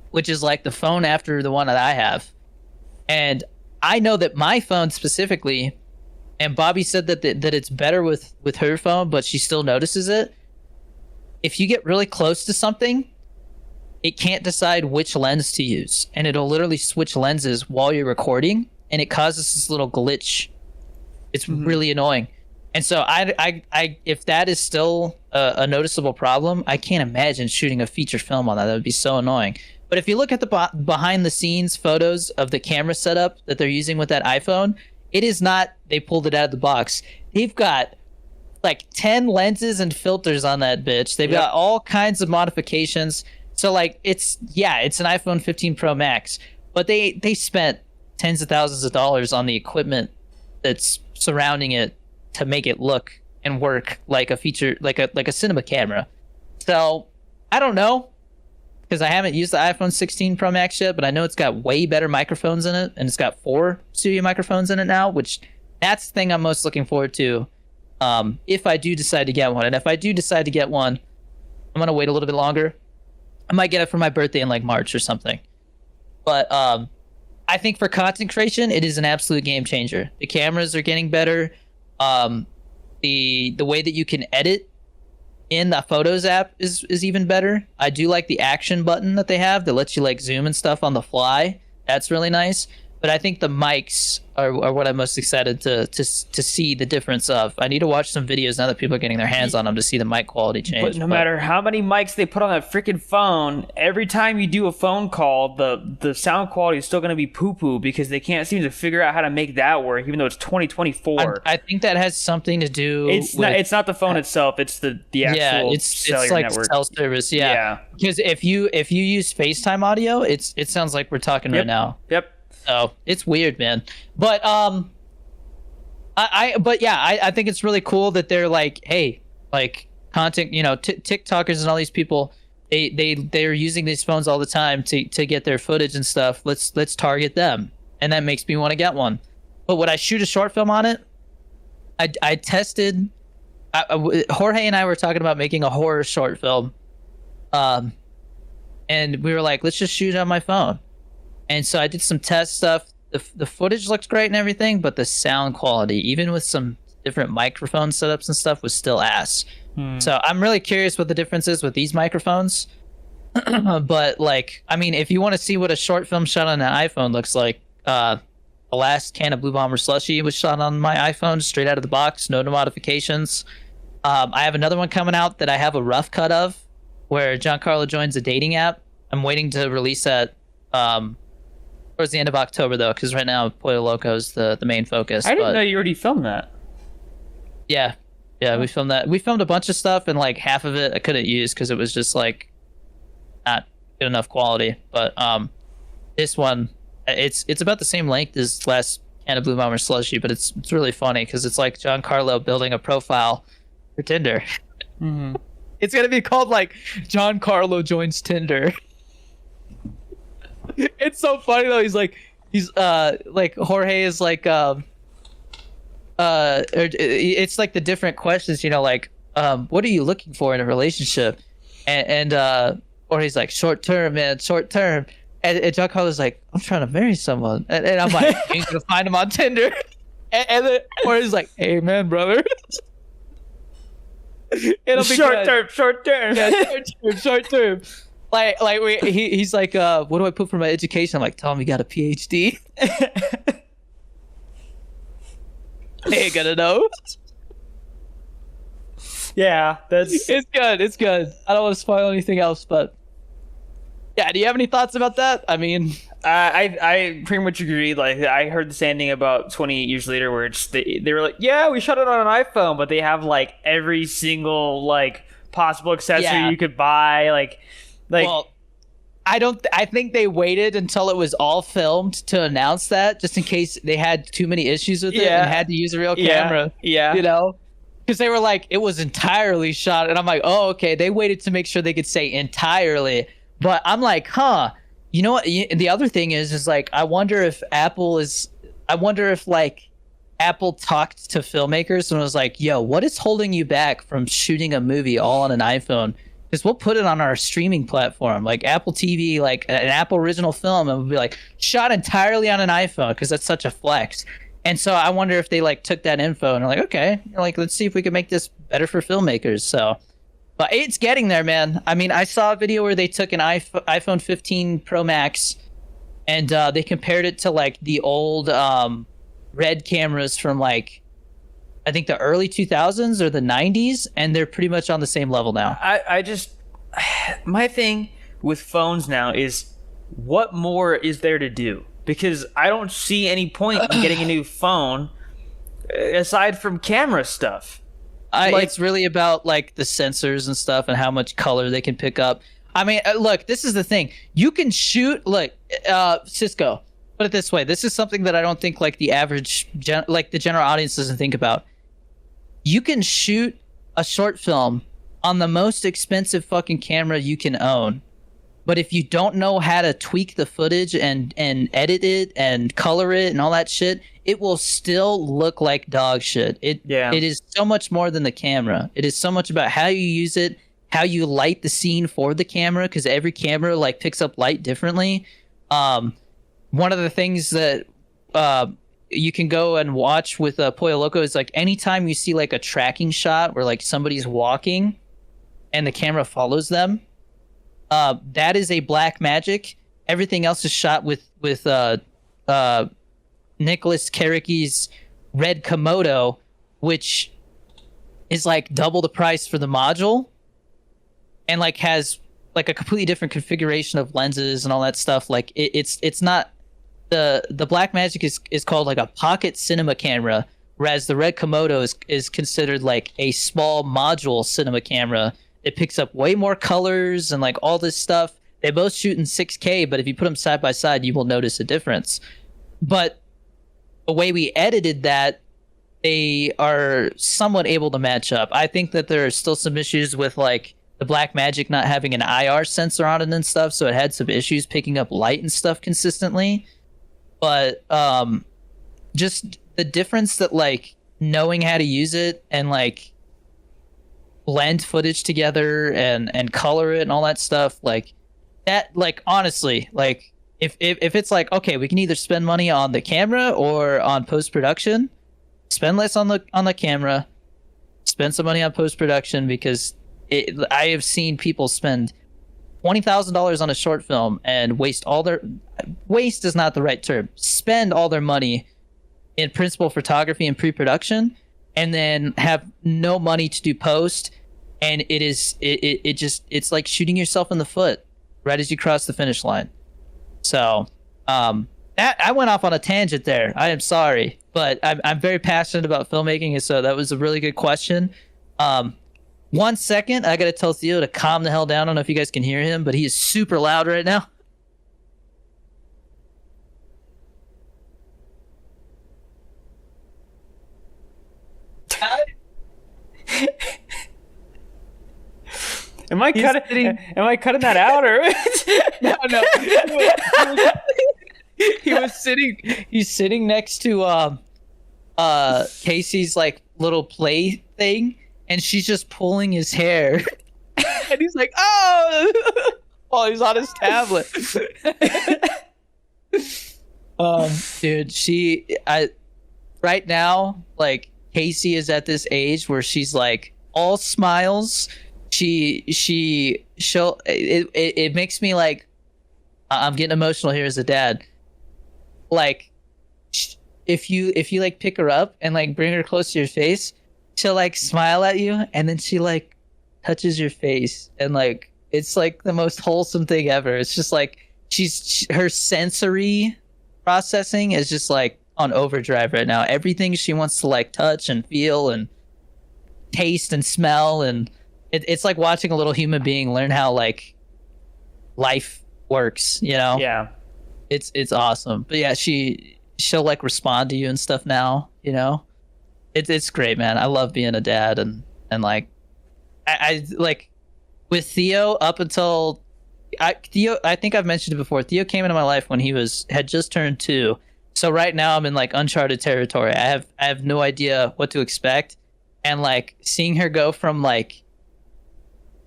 which is like the phone after the one that I have. And I know that my phone specifically, and Bobby said that it's better with her phone, but she still notices it. If you get really close to something, it can't decide which lens to use, and it'll literally switch lenses while you're recording, and it causes this little glitch. It's really annoying. And so I if that is still a noticeable problem, I can't imagine shooting a feature film on that. That would be so annoying. But if you look at the behind the scenes photos of the camera setup that they're using with that iPhone, it is not they pulled it out of the box. They've got like 10 lenses and filters on that bitch. They've got all kinds of modifications. So like it's an iPhone 15 Pro Max, but they spent tens of thousands of dollars on the equipment that's surrounding it to make it look and work like a feature, like a cinema camera. So I don't know, because I haven't used the iPhone 16 Pro Max yet, but I know it's got way better microphones in it, and it's got 4 studio microphones in it now, which that's the thing I'm most looking forward to. If I do decide to get one, and if I do decide to get one, I'm gonna wait a little bit longer. I might get it for my birthday in like March or something. But I think for content creation, it is an absolute game changer. The cameras are getting better. The way that you can edit in the Photos app is even better. I do like the action button that they have that lets you like zoom and stuff on the fly. That's really nice. But I think the mics are what I'm most excited to see the difference of. I need to watch some videos now that people are getting their hands on them to see the mic quality change. But no matter how many mics they put on that freaking phone, every time you do a phone call, the sound quality is still going to be poo-poo because they can't seem to figure out how to make that work, even though it's 2024. I think that has something to do it's not the phone itself, it's the actual it's like network. Cell service. Yeah. Because if you use FaceTime audio, it sounds like we're talking right now. Yep. So it's weird, man. But I think it's really cool that they're like, hey, like content, TikTokers and all these people, they're using these phones all the time to get their footage and stuff. Let's target them, and that makes me want to get one. But would I shoot a short film on it? I tested. Jorge and I were talking about making a horror short film, and we were like, let's just shoot it on my phone. And so I did some test stuff. The footage looked great and everything, but the sound quality, even with some different microphone setups and stuff, was still ass. So I'm really curious what the difference is with these microphones. But like, I mean, if you want to see what a short film shot on an iPhone looks like, the last can of Blue Bomber Slushy was shot on my iPhone straight out of the box, no modifications. I have another one coming out that I have a rough cut of, where Giancarlo joins a dating app. I'm waiting to release that towards the end of October, though, because right now Pollo Loco is the main focus. I didn't know you already filmed that. Yeah, we filmed that. We filmed a bunch of stuff, and like half of it I couldn't use because it was just like not good enough quality. But this one, it's about the same length as last can of Blue Bomber Slushy, but it's really funny because it's like Giancarlo building a profile for Tinder. It's gonna be called like Giancarlo joins Tinder. It's so funny though. He's like Jorge is like it's like the different questions, you know, like what are you looking for in a relationship, and Jorge's like short term, man, short term, and Giancarlo's like I'm trying to marry someone, and I'm like you ain't gonna find him on Tinder, and then Jorge's like hey man, brother. It'll be short good. term. Yeah, short term. He's like, what do I put for my education? I'm like, tell him you got a PhD. They ain't gonna know. Yeah, that's It's good. It's good. I don't want to spoil anything else, but yeah. Do you have any thoughts about that? I mean, I pretty much agree. Like I heard the same thing about 28 years later, where it's they were like, yeah, we shot it on an iPhone, but they have like every single like possible accessory you could buy, like. Well, I think they waited until it was all filmed to announce that, just in case they had too many issues with it and had to use a real camera. Yeah. You know? Because they were like, it was entirely shot. And I'm like, oh, okay. They waited to make sure they could say entirely. But I'm like, huh. You know what? The other thing is like, I wonder if like Apple talked to filmmakers and was like, yo, what is holding you back from shooting a movie all on an iPhone? Because we'll put it on our streaming platform, like Apple TV, like an Apple original film, and we'll be like shot entirely on an iPhone because that's such a flex. And so I wonder if they like took that info and are like, okay, like let's see if we can make this better for filmmakers. So, but it's getting there, man. I mean, I saw a video where they took an iPhone 15 Pro Max and they compared it to like the old Red cameras from like I think the early 2000s or the 90s, and they're pretty much on the same level now. I just my thing with phones now is what more is there to do? Because I don't see any point in getting a new phone aside from camera stuff. It's really about like the sensors and stuff and how much color they can pick up. I mean, look, this is the thing. You can shoot like Cisco. Put it this way. This is something that I don't think like the average like the general audience doesn't think about. You can shoot a short film on the most expensive fucking camera you can own. But if you don't know how to tweak the footage and edit it and color it and all that shit, it will still look like dog shit. It is so much more than the camera. It is so much about how you use it, how you light the scene for the camera, because every camera like picks up light differently. One of the things that you can go and watch with Pollo Loco is like anytime you see like a tracking shot where like somebody's walking and the camera follows them, that is a black magic. Everything else is shot with Nicholas Kariki's red Komodo, which is like double the price for the module and like has like a completely different configuration of lenses and all that stuff. Like it's not the black magic is called like a pocket cinema camera, whereas the red Komodo is considered like a small module cinema camera. It picks up way more colors and like all this stuff. They both shoot in 6K, but if you put them side by side, you will notice a difference. But the way we edited that, they are somewhat able to match up. I think that there are still some issues with like the black magic not having an IR sensor on it and stuff, so it had some issues picking up light and stuff consistently. But just the difference that like knowing how to use it and like blend footage together and color it and all that stuff, like that, like honestly, like if it's like, okay, we can either spend money on the camera or on post-production, spend less on the camera, spend some money on post-production, because I have seen people spend $20,000 on a short film and waste is not the right term, spend all their money in principal photography and pre-production and then have no money to do post, and it's like shooting yourself in the foot right as you cross the finish line. So that I went off on a tangent there. I am sorry, but I'm very passionate about filmmaking, and so that was a really good question. 1 second, I gotta tell Theo to calm the hell down. I don't know if you guys can hear him, but he is super loud right now. Am I cutting that out or? No. He's sitting next to Casey's like little play thing, and she's just pulling his hair. And he's like, oh, while he's on his tablet. Dude, right now, like, Casey is at this age where she's like all smiles. It makes me like, I'm getting emotional here as a dad. Like, if you like pick her up and like bring her close to your face, she'll like smile at you, and then she like touches your face, and like it's like the most wholesome thing ever. It's just like her sensory processing is just like on overdrive right now. Everything she wants to like touch and feel and taste and smell, and it's like watching a little human being learn how like life works, you know? Yeah. It's awesome. But yeah, she'll like respond to you and stuff now, you know? It's great, man. I love being a dad, and like I like with Theo up until Theo, I think I've mentioned it before. Theo came into my life when he had just turned 2. So right now I'm in like uncharted territory. I have no idea what to expect, and like seeing her go from like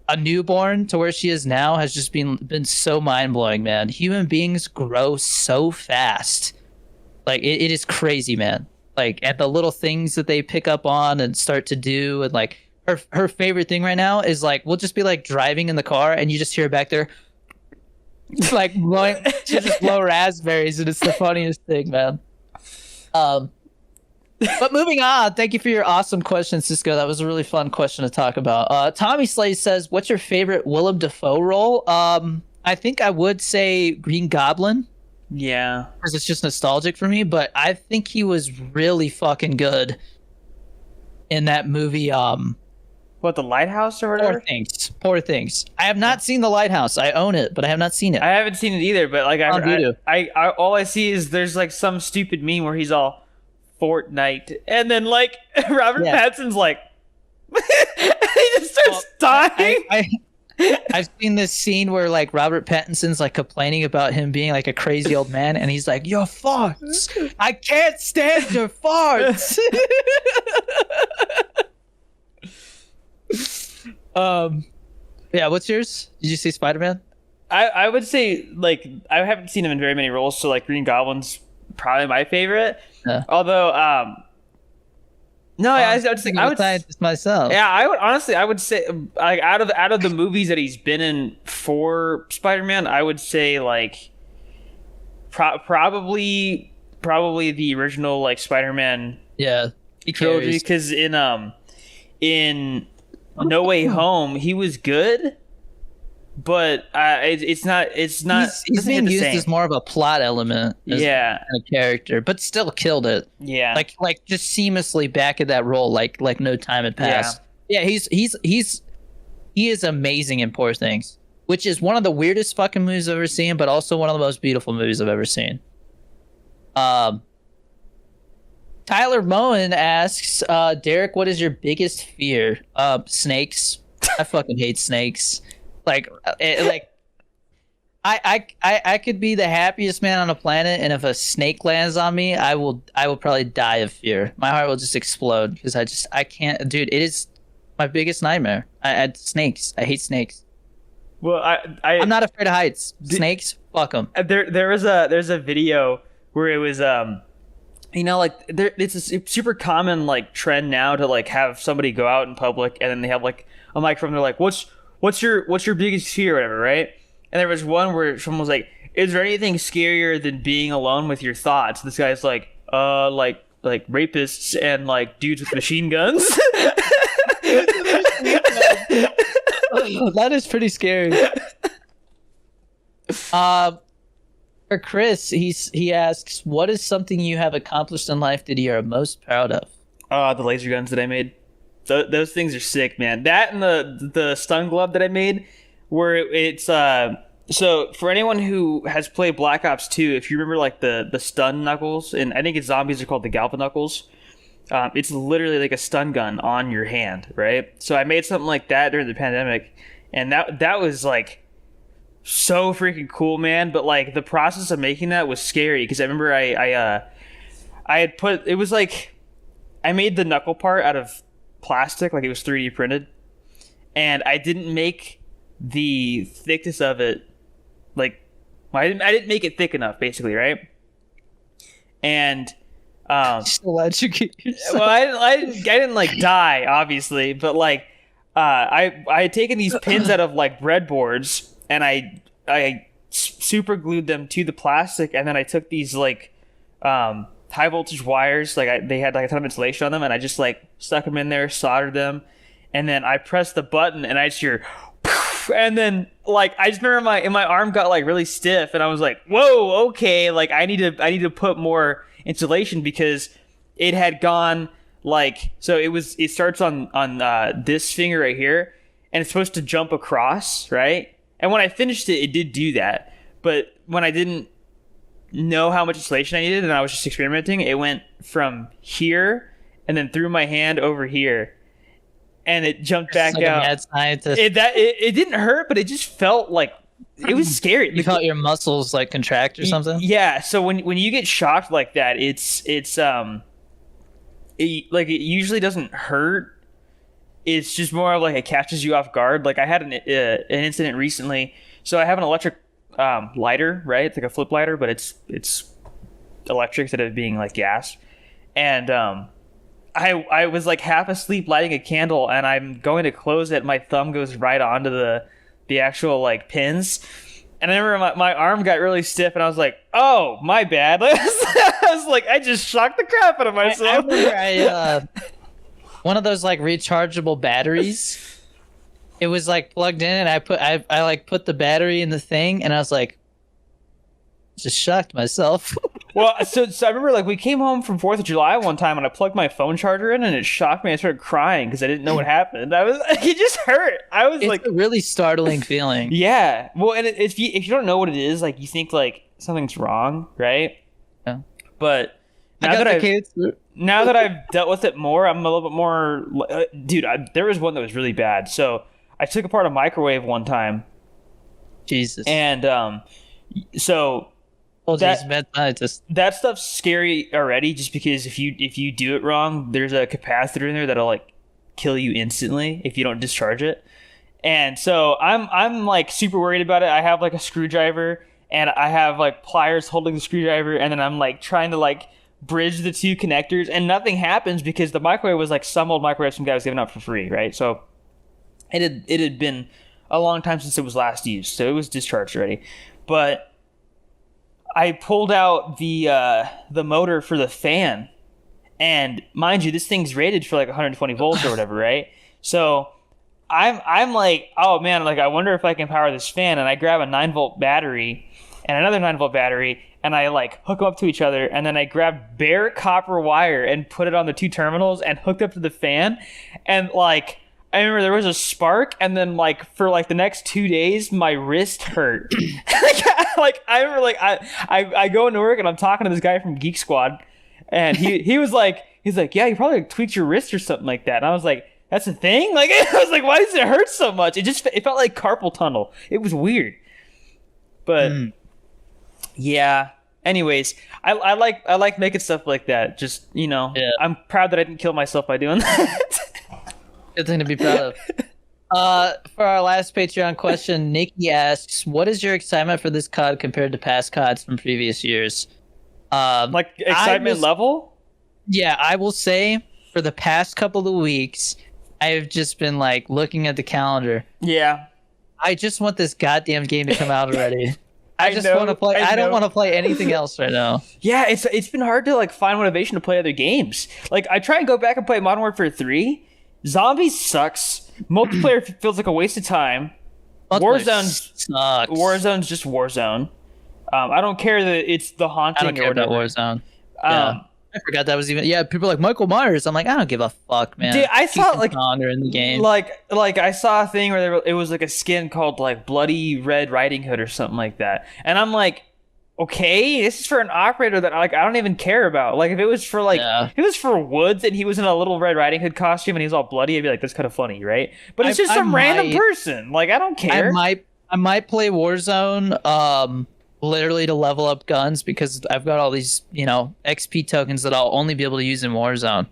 a newborn to where she is now has just been so mind blowing, man. Human beings grow so fast, like it is crazy, man. Like at the little things that they pick up on and start to do, and like her favorite thing right now is like we'll just be like driving in the car and you just hear back there like blowing, she just blow raspberries, and it's the funniest thing, man. But moving on, thank you for your awesome question, Cisco. That was a really fun question to talk about. Tommy Slay says, what's your favorite Willem Dafoe role? I think I would say Green Goblin. Yeah. Because it's just nostalgic for me, but I think he was really fucking good in that movie. What, The Lighthouse or whatever? Poor Things. I have not seen The Lighthouse. I own it, but I have not seen it. I haven't seen it either, but like I all I see is there's like some stupid meme where he's all Fortnite, and then like Robert Pattinson's like he just starts dying. I've seen this scene where like Robert Pattinson's like complaining about him being like a crazy old man, and he's like, "Your farts! I can't stand your farts." Yeah. What's yours? Did you see Spider-Man? I would say like I haven't seen him in very many roles, so like Green Goblin's probably my favorite. Yeah. Although, no, I would say I would just myself. Yeah, I would say like out of the movies that he's been in for Spider-Man, I would say like probably the original like Spider-Man trilogy, because in No Way Home he was good. But it's not. He's being used as more of a plot element, as a character, but still killed it. Yeah, like just seamlessly back in that role, like no time had passed. Yeah, he is amazing in Poor Things, which is one of the weirdest fucking movies I've ever seen, but also one of the most beautiful movies I've ever seen. Tyler Moen asks, Derek, what is your biggest fear? Snakes. I fucking hate snakes. I could be the happiest man on the planet, and if a snake lands on me, I will probably die of fear. My heart will just explode because I can't, dude. It is my biggest nightmare. Snakes. I hate snakes. Well, I'm not afraid of heights. Snakes, fuck them. There's a video where it was it's a super common like trend now to like have somebody go out in public and then they have like a microphone. They're like, What's your biggest fear or whatever, right? And there was one where someone was like, is there anything scarier than being alone with your thoughts? This guy's like rapists and like dudes with machine guns. That is pretty scary. For Chris, he asks, what is something you have accomplished in life that you are most proud of? The laser guns that I made. Those things are sick, man. That and the stun glove that I made, where it's so for anyone who has played Black Ops 2, if you remember like the stun knuckles, and I think it's zombies are called the Galva knuckles. It's literally like a stun gun on your hand, right? So I made something like that during the pandemic, and that was like so freaking cool, man. But like the process of making that was scary because I remember I had put it was like I made the knuckle part out of plastic, like it was 3D printed, and I didn't make the thickness of it like I didn't make it thick enough, basically, right? And Just electrocute yourself. well, I didn't like die, obviously, but like I had taken these pins out of like breadboards and I super glued them to the plastic, and then I took these like high voltage wires, like they had like a ton of insulation on them, and I just like stuck them in there, soldered them, and then I pressed the button, and I just hear, and then like I just remember my arm got like really stiff, and I was like, whoa, okay, like I need to put more insulation because it had gone like, so it starts on this finger right here, and it's supposed to jump across, right? And when I finished it, it did do that, but when I didn't know how much insulation I needed and I was just experimenting, it went from here and then through my hand over here, and it jumped back like out. A mad scientist. It didn't hurt, but it just felt like it was scary. You felt your muscles like contract or something? Yeah. So when you get shocked like that, it usually doesn't hurt. It's just more of like it catches you off guard. Like I had an incident recently. So I have an electric lighter, right? It's like a flip lighter, but it's electric instead of being like gas. And I was like half asleep lighting a candle, and I'm going to close it. My thumb goes right onto the actual like pins, and I remember my arm got really stiff, and I was like, "Oh, my bad." I was like, I just shocked the crap out of myself. I remember one of those like rechargeable batteries. It was like plugged in, and I like put the battery in the thing, and I was like, just shocked myself. Well, so I remember like we came home from 4th of July one time, and I plugged my phone charger in, and it shocked me. I started crying because I didn't know what happened. It just hurt. I was It's a really startling feeling. yeah. Well, and if you don't know what it is, like you think like something's wrong, right? Yeah. But now that I've dealt with it more, I'm a little bit more. Dude, there was one that was really bad. So I took apart a microwave one time. Jesus. And so. Oh, That stuff's scary already, just because if you do it wrong, there's a capacitor in there that'll like kill you instantly if you don't discharge it. And so I'm like super worried about it. I have like a screwdriver, and I have like pliers holding the screwdriver, and then I'm like trying to like bridge the two connectors, and nothing happens because the microwave was like some old microwave some guy was giving out for free, right? So it had been a long time since it was last used, so it was discharged already. But I pulled out the motor for the fan, and mind you, this thing's rated for like 120 volts or whatever, right? So I'm like, oh man, like I wonder if I can power this fan, and I grab a 9-volt battery and another 9-volt battery, and I like hook them up to each other, and then I grabbed bare copper wire and put it on the two terminals and hooked up to the fan, and like I remember there was a spark, and then like for like the next 2 days, my wrist hurt. like I remember like I go into work and I'm talking to this guy from Geek Squad, and he's like, yeah, you probably tweaked your wrist or something like that. And I was like, that's a thing? Like I was like, why does it hurt so much? It felt like carpal tunnel. It was weird. But yeah. Anyways, I like making stuff like that. Just, you know, yeah. I'm proud that I didn't kill myself by doing that. Good thing to be proud of. For our last Patreon question, Nikki asks, what is your excitement for this COD compared to past CODs from previous years? Like excitement level? Yeah, I will say for the past couple of weeks, I've just been like looking at the calendar. Yeah. I just want this goddamn game to come out already. I just want to play. I don't want to play anything else right now. Yeah, it's been hard to like find motivation to play other games. Like I try and go back and play Modern Warfare 3. Zombies sucks. Multiplayer feels like a waste of time. Warzone's just Warzone. I don't care that it's the haunting. I don't care about Warzone. Yeah. I forgot that was even. Yeah, people are like Michael Myers. I'm like, I don't give a fuck, man. Dude, I saw like in the game. Like I saw a thing where it was like a skin called like Bloody Red Riding Hood or something like that, and I'm like, okay, this is for an operator that like I don't even care about. Like if it was for like Yeah. if it was for Woods and he was in a little Red Riding Hood costume and he's all bloody, I'd be like, that's kind of funny, right? But it's just I some random might person. Like I don't care. I might play Warzone literally to level up guns because I've got all these, XP tokens that I'll only be able to use in Warzone.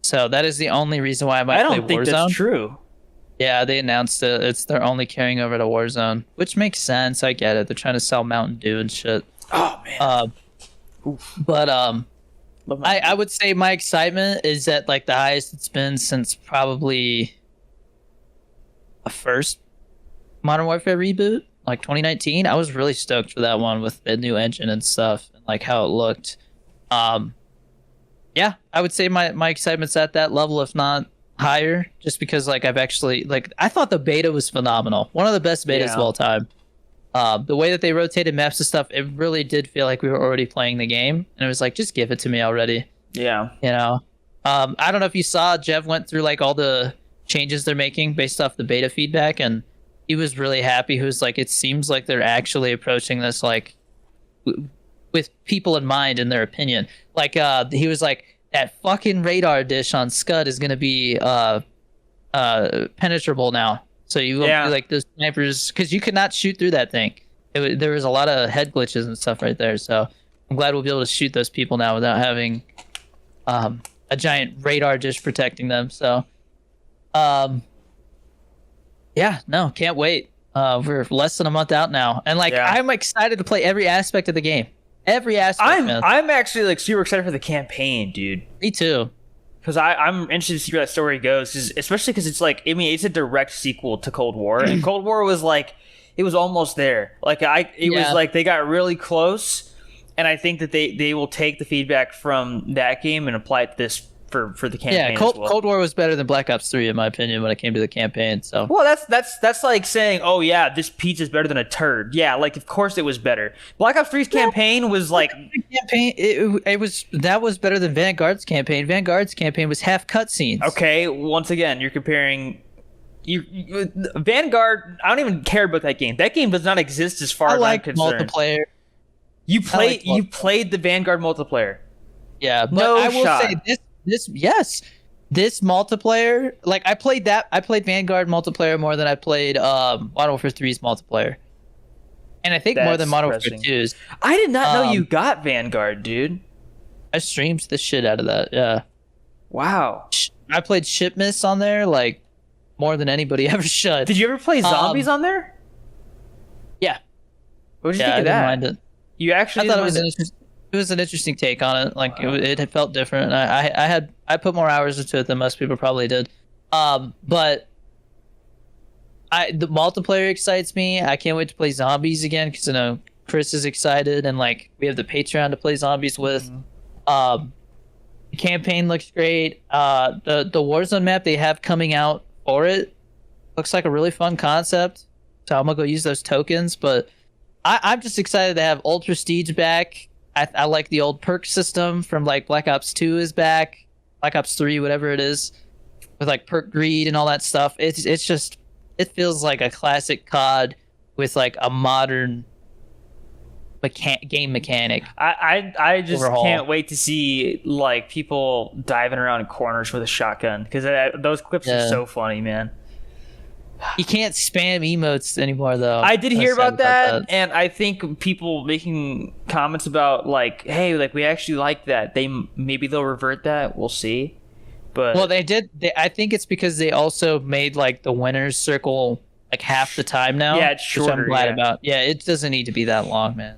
So that is the only reason why I might I play don't think Warzone. that's true. Yeah, they announced it. They're only carrying over to Warzone, which makes sense. I get it. They're trying to sell Mountain Dew and shit. Oh man. But Love my I would say my excitement is at like the highest it's been since probably a first Modern Warfare reboot, like 2019. I was really stoked for that one with the new engine and stuff and like how it looked. Yeah, I would say my excitement's at that level, if not higher, just because like I've actually like I thought the beta was phenomenal. One of the best betas of all time. The way that they rotated maps and stuff, it really did feel like we were already playing the game, and it was like, just give it to me already. Yeah. I don't know if you saw, Jeff went through like all the changes they're making based off the beta feedback, and he was really happy. He was like, it seems like they're actually approaching this like with people in mind, in their opinion. Like he was like, that fucking radar dish on Scud is gonna be penetrable now. So you won't be like those snipers, because you could not shoot through that thing. There was a lot of head glitches and stuff right there. So I'm glad we'll be able to shoot those people now without having a giant radar dish protecting them. So yeah, no, can't wait. We're less than a month out now, and like I'm excited to play every aspect of the game. Every aspect. I'm actually like super excited for the campaign, dude. Me too. Because I'm interested to see where that story goes, especially because it's like, I mean, it's a direct sequel to Cold War, and Cold War was like, it was almost there. Like it was like they got really close, and I think that they will take the feedback from that game and apply it to this for the campaign. Yeah, Cold War was better than Black Ops 3 in my opinion when it came to the campaign. So well, that's like saying, oh yeah, this pizza's better than a turd. Yeah, like of course it was better. Black Ops 3's campaign was like it was better than Vanguard's campaign. Vanguard's campaign was half cutscenes. Okay, once again, you're comparing. Vanguard, I don't even care about that game. That game does not exist as far as I'm concerned. Multiplayer. You played the Vanguard multiplayer. Yeah, but I will say this multiplayer, like I played Vanguard multiplayer more than I played Modern Warfare 3's multiplayer. And I think more than Modern Warfare 2's. I did not know you got Vanguard, dude. I streamed the shit out of that, yeah. Wow. I played Shipmiss on there like more than anybody ever should. Did you ever play Zombies on there? Yeah. What did you think of that? I didn't mind it. You actually I thought it was an interesting take on it. Like it felt different. I put more hours into it than most people probably did. But the multiplayer excites me. I can't wait to play Zombies again because I know Chris is excited, and like we have the Patreon to play Zombies with. The campaign looks great. The Warzone map they have coming out for it looks like a really fun concept. So I'm gonna go use those tokens, but I'm just excited to have Old Prestige back. I like the old perk system from like Black Ops 2 is back, Black Ops 3, whatever it is, with like perk greed and all that stuff. It feels like a classic COD with like a modern game mechanic. I just overhaul. Can't wait to see like people diving around in corners with a shotgun, because those clips are so funny, man. You can't spam emotes anymore, though. I did hear about that, and I think people making comments about like, hey, like we actually like that. Maybe they'll revert that. We'll see. But well, they did. I think it's because they also made like the winners circle like half the time now. Yeah, it's shorter. Which I'm glad about. Yeah, it doesn't need to be that long, man.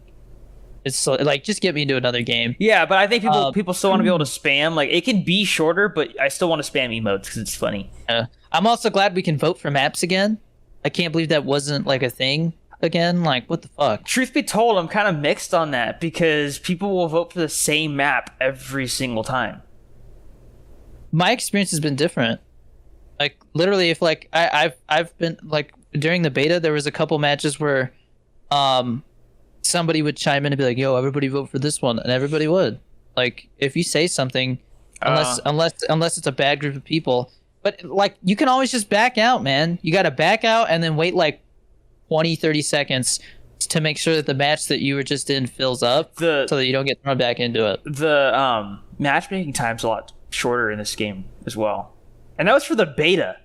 It's so, like just get me into another game. Yeah, but I think people still want to be able to spam. Like it can be shorter, but I still want to spam emotes because it's funny. I'm also glad we can vote for maps again. I can't believe that wasn't like a thing again. Like what the fuck? Truth be told, I'm kind of mixed on that because people will vote for the same map every single time. My experience has been different. Like literally, if like I've been like during the beta, there was a couple matches where somebody would chime in and be like, yo, everybody vote for this one, and everybody would. Like if you say something, unless it's a bad group of people. But like you can always just back out, man. You got to back out and then wait like 20, 30 seconds, to make sure that the match that you were just in fills up, so that you don't get thrown back into it. The matchmaking time's a lot shorter in this game as well, and that was for the beta.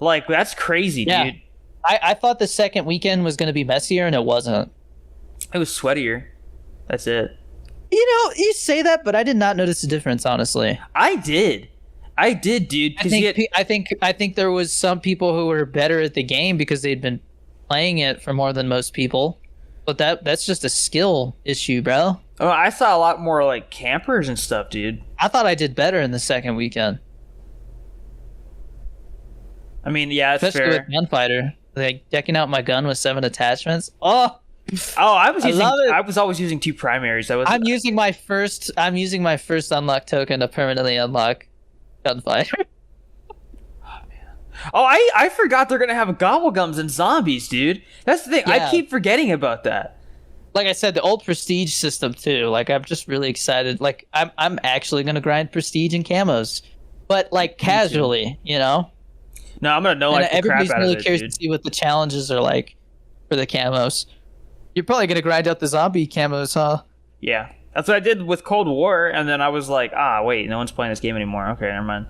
Like, that's crazy, dude. I thought the second weekend was going to be messier, and it wasn't. It was sweatier. That's it. You know, you say that, but I did not notice a difference, honestly. I did, dude. I think there was some people who were better at the game because they'd been playing it for more than most people, but that's just a skill issue, bro. Oh, I saw a lot more like campers and stuff, dude. I thought I did better in the second weekend. I mean, yeah, it's especially fair. with Gunfighter, like decking out my gun with 7 attachments. Oh, I was always using 2 primaries. I'm using my first unlock token to permanently unlock Gunfighter. Oh, I forgot they're gonna have gobblegums and zombies, dude. That's the thing. Yeah. I keep forgetting about that. Like I said, the old prestige system too. Like, I'm just really excited. Like, I'm actually gonna grind prestige and camos, but like casually, you know. No, I'm gonna know like the crap everybody's out really of it, curious dude. to see what the challenges are like for the camos. You're probably gonna grind out the zombie camos, huh? Yeah, that's what I did with Cold War, and then I was like, wait, no one's playing this game anymore. Okay, never mind.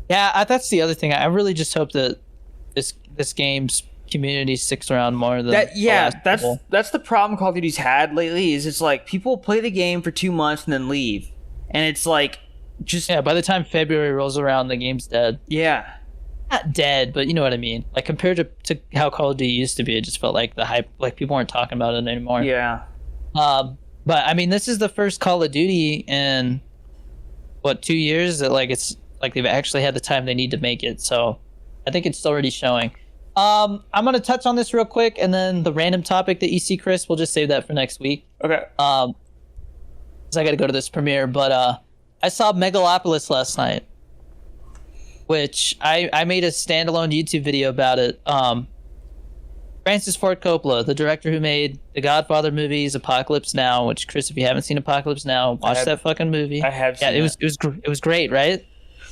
Yeah, that's the other thing. I really just hope that this game's community sticks around more than that's the problem Call of Duty's had lately. Is it's like people play the game for 2 months and then leave, and it's like just by the time February rolls around, the game's dead. Yeah, not dead, but you know what I mean. Like, compared to how Call of Duty used to be, it just felt like the hype, like people weren't talking about it anymore. Yeah. But I mean, this is the first Call of Duty in 2 years that like it's like they've actually had the time they need to make it. So I think it's already showing. I'm gonna touch on this real quick, and then the random topic that you see, Chris, we'll just save that for next week. Okay. So I got to go to this premiere, but I saw Megalopolis last night, which I made a standalone YouTube video about it. Francis Ford Coppola, the director who made the Godfather movies, Apocalypse Now, which, Chris, if you haven't seen Apocalypse Now, watch that fucking movie. I have seen it was great, right?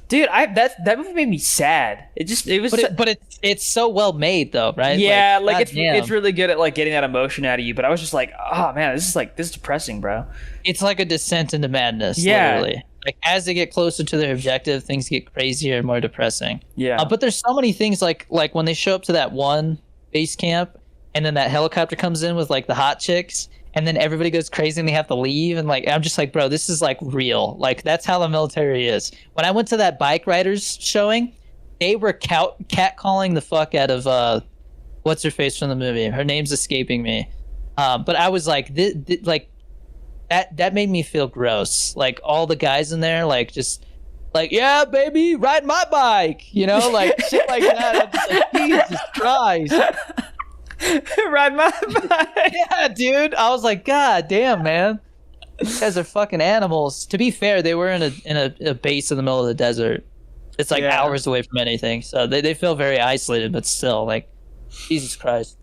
Dude, that movie made me sad. It's so well made though, right? Yeah, it's really good at like getting that emotion out of you. But I was just like, oh man, this is depressing, bro. It's like a descent into madness. Yeah. Literally. Like, as they get closer to their objective, things get crazier and more depressing. Yeah. But there's so many things like when they show up to that one base camp, and then that helicopter comes in with like the hot chicks, and then everybody goes crazy and they have to leave, and like I'm just like, bro, this is like real. Like, that's how the military is. When I went to that bike riders showing, they were catcalling the fuck out of what's her face from the movie. Her name's escaping me. But I was like, like that made me feel gross. Like, all the guys in there, like, just like, yeah, baby, ride my bike, you know, like shit like that. I'm just like, Jesus Christ. Ride my bike. Yeah, dude. I was like, God damn, man. These guys are fucking animals. To be fair, they were in a base in the middle of the desert. It's like hours away from anything, so they feel very isolated. But still, like, Jesus Christ.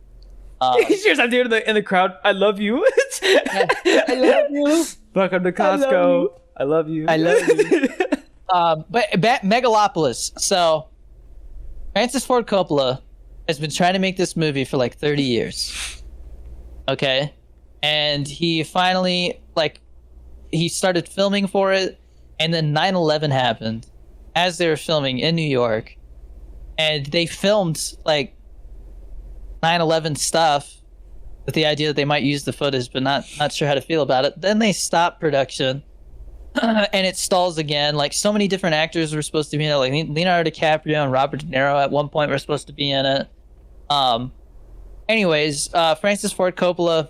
Cheers, I'm dude in the crowd. I love you. I love you. Welcome to Costco. I love you. I love you. But Megalopolis. So, Francis Ford Coppola has been trying to make this movie for like 30 years. Okay? And he finally, like, he started filming for it, and then 9/11 happened as they were filming in New York. And they filmed, like, 9/11 stuff with the idea that they might use the footage, but not sure how to feel about it. Then they stopped production, and it stalls again. Like, so many different actors were supposed to be in it. Like, Leonardo DiCaprio and Robert De Niro at one point were supposed to be in it. Anyways, Francis Ford Coppola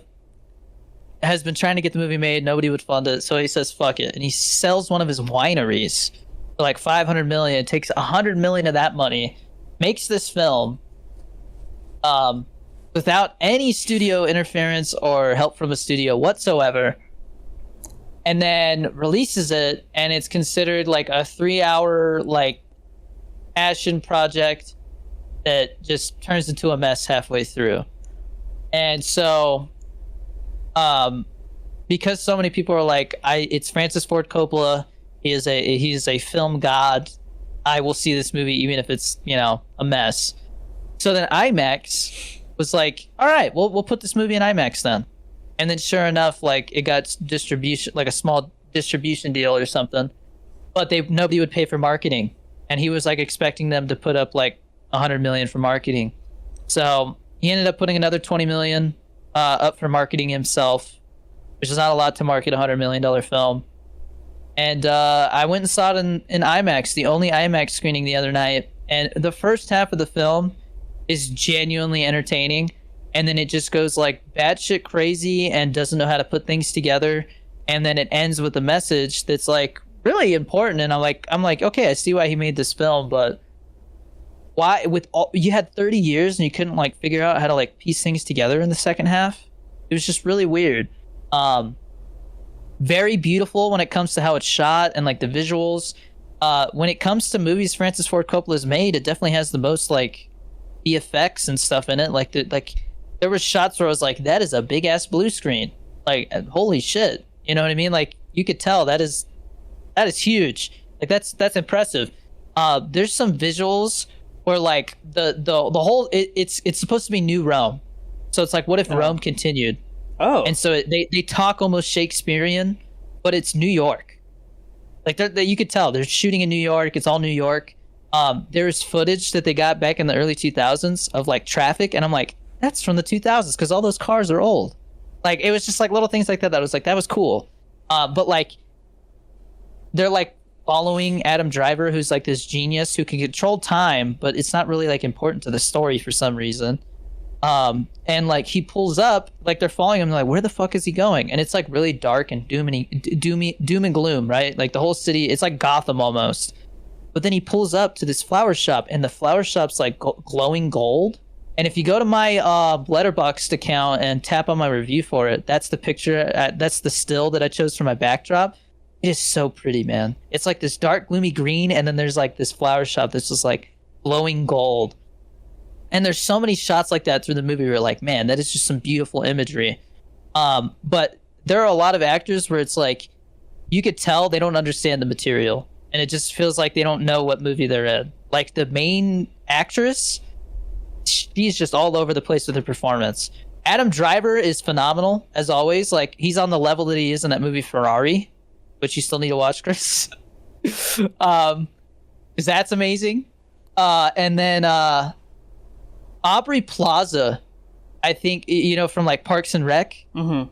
has been trying to get the movie made. Nobody would fund it, so he says fuck it, and he sells one of his wineries for like $500 million. Takes $100 million of that money, makes this film without any studio interference or help from a studio whatsoever, and then releases it, and it's considered like a 3-hour like passion project that just turns into a mess halfway through. And so because so many people are like, it's Francis Ford Coppola, he's a film god, I will see this movie even if it's, you know, a mess. So then IMAX was like, all right, we'll put this movie in IMAX then. And then sure enough, like it got distribution, like a small distribution deal or something, but nobody would pay for marketing. And he was like expecting them to put up like 100 million for marketing. So he ended up putting another 20 million up for marketing himself, which is not a lot to market a $100 million film. And I went and saw it in IMAX, the only IMAX screening the other night. And the first half of the film is genuinely entertaining. And then it just goes like batshit crazy and doesn't know how to put things together. And then it ends with a message that's like really important. And I'm like, okay, I see why he made this film, but why you had 30 years and you couldn't like figure out how to like piece things together in the second half? It was just really weird. Very beautiful when it comes to how it's shot and like the visuals. When it comes to movies Francis Ford Coppola's made, it definitely has the most like the effects and stuff in it. Like there were shots where I was like, that is a big ass blue screen. Like holy shit. You know what I mean? Like you could tell that is huge. Like that's impressive. There's some visuals where like the whole it's supposed to be New Rome. So it's like, what if Rome continued? Oh. And so they talk almost Shakespearean, but it's New York. Like you could tell they're shooting in New York. It's all New York. There's footage that they got back in the early 2000s of like traffic, and I'm like, that's from the 2000s because all those cars are old. Like it was just like little things like that. That was like, that was cool. But like they're like following Adam Driver, who's like this genius who can control time, but it's not really like important to the story for some reason. And like he pulls up, like they're following him, like where the fuck is he going? And it's like really dark and doom and gloom, right? Like the whole city, it's like Gotham almost. But then he pulls up to this flower shop, and the flower shop's like glowing gold. And if you go to my Letterboxd account and tap on my review for it, that's the picture. That's the still that I chose for my backdrop. It is so pretty, man. It's like this dark, gloomy green, and then there's like this flower shop that's just like glowing gold. And there's so many shots like that through the movie where you're like, man, that is just some beautiful imagery. But there are a lot of actors where it's like, you could tell they don't understand the material. And it just feels like they don't know what movie they're in. Like the main actress, she's just all over the place with her performance. Adam Driver is phenomenal, as always. Like, he's on the level that he is in that movie Ferrari, which you still need to watch, Chris. Because that's amazing. And then Aubrey Plaza, I think, you know, from like Parks and Rec. Mm-hmm.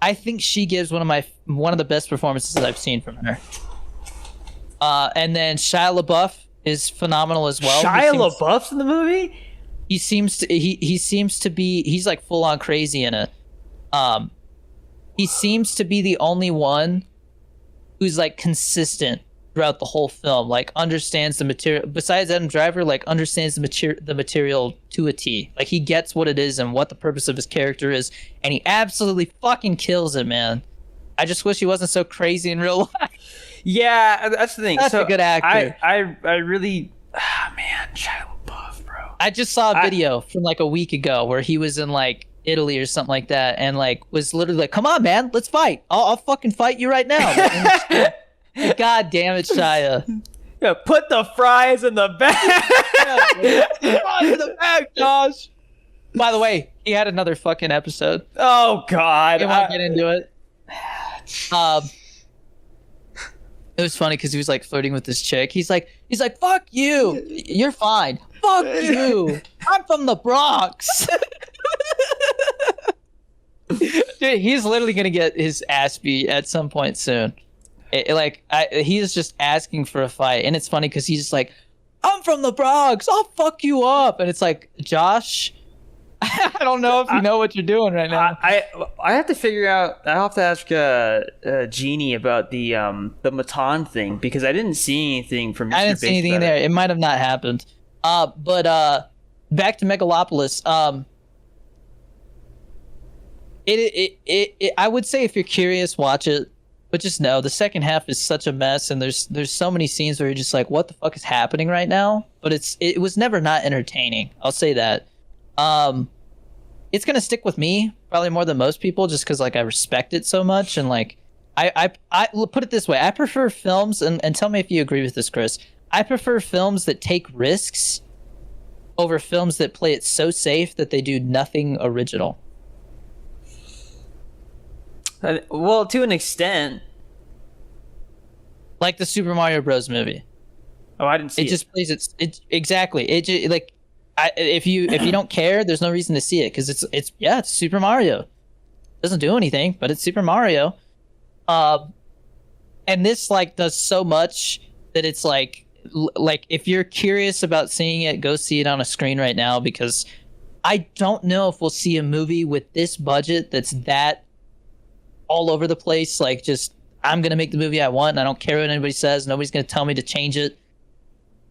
I think she gives one of the best performances I've seen from her. And then Shia LaBeouf is phenomenal as well. Shia LaBeouf's in the movie? He seems to be, he's like full on crazy in it. He seems to be the only one who's like consistent throughout the whole film, like understands the material, besides Adam Driver, like understands the material to a T. Like he gets what it is and what the purpose of his character is, and he absolutely fucking kills it, man. I just wish he wasn't so crazy in real life. Yeah, that's the thing. That's a good actor. I really, man, Shia LaBeouf, bro. I just saw a video from like a week ago where he was in like Italy or something like that, and like was literally like, "Come on, man, let's fight. I'll fucking fight you right now." God damn it, Shia. Yeah, put the fries in the bag. Fries in the bag, Josh. By the way, he had another fucking episode. Oh God, I won't get into it. It was funny because he was like flirting with this chick. He's like, "Fuck you, you're fine. Fuck you, I'm from the Bronx." Dude, he's literally gonna get his ass beat at some point soon. He is just asking for a fight, and it's funny because he's just like, "I'm from the Bronx. I'll fuck you up," and it's like, Josh, I don't know if you know what you're doing right now. I have to figure out. I have to ask Jeannie about the Matan thing because I didn't see anything from. I didn't see anything there. It might have not happened. But back to Megalopolis. I would say if you're curious, watch it. But just know the second half is such a mess, and there's so many scenes where you're just like, what the fuck is happening right now? But it was never not entertaining. I'll say that. It's gonna stick with me probably more than most people, just because like I respect it so much, and like I put it this way: I prefer films, and tell me if you agree with this, Chris. I prefer films that take risks over films that play it so safe that they do nothing original. Well, to an extent. Like the Super Mario Bros. Movie. Oh, I didn't see it. It just plays it exactly. It just, like, if you don't care, there's no reason to see it because it's Super Mario. It doesn't do anything, but it's Super Mario. And this like does so much that it's like if you're curious about seeing it, go see it on a screen right now, because I don't know if we'll see a movie with this budget that's that all over the place. Like, just, I'm gonna make the movie I want and I don't care what anybody says. Nobody's gonna tell me to change it.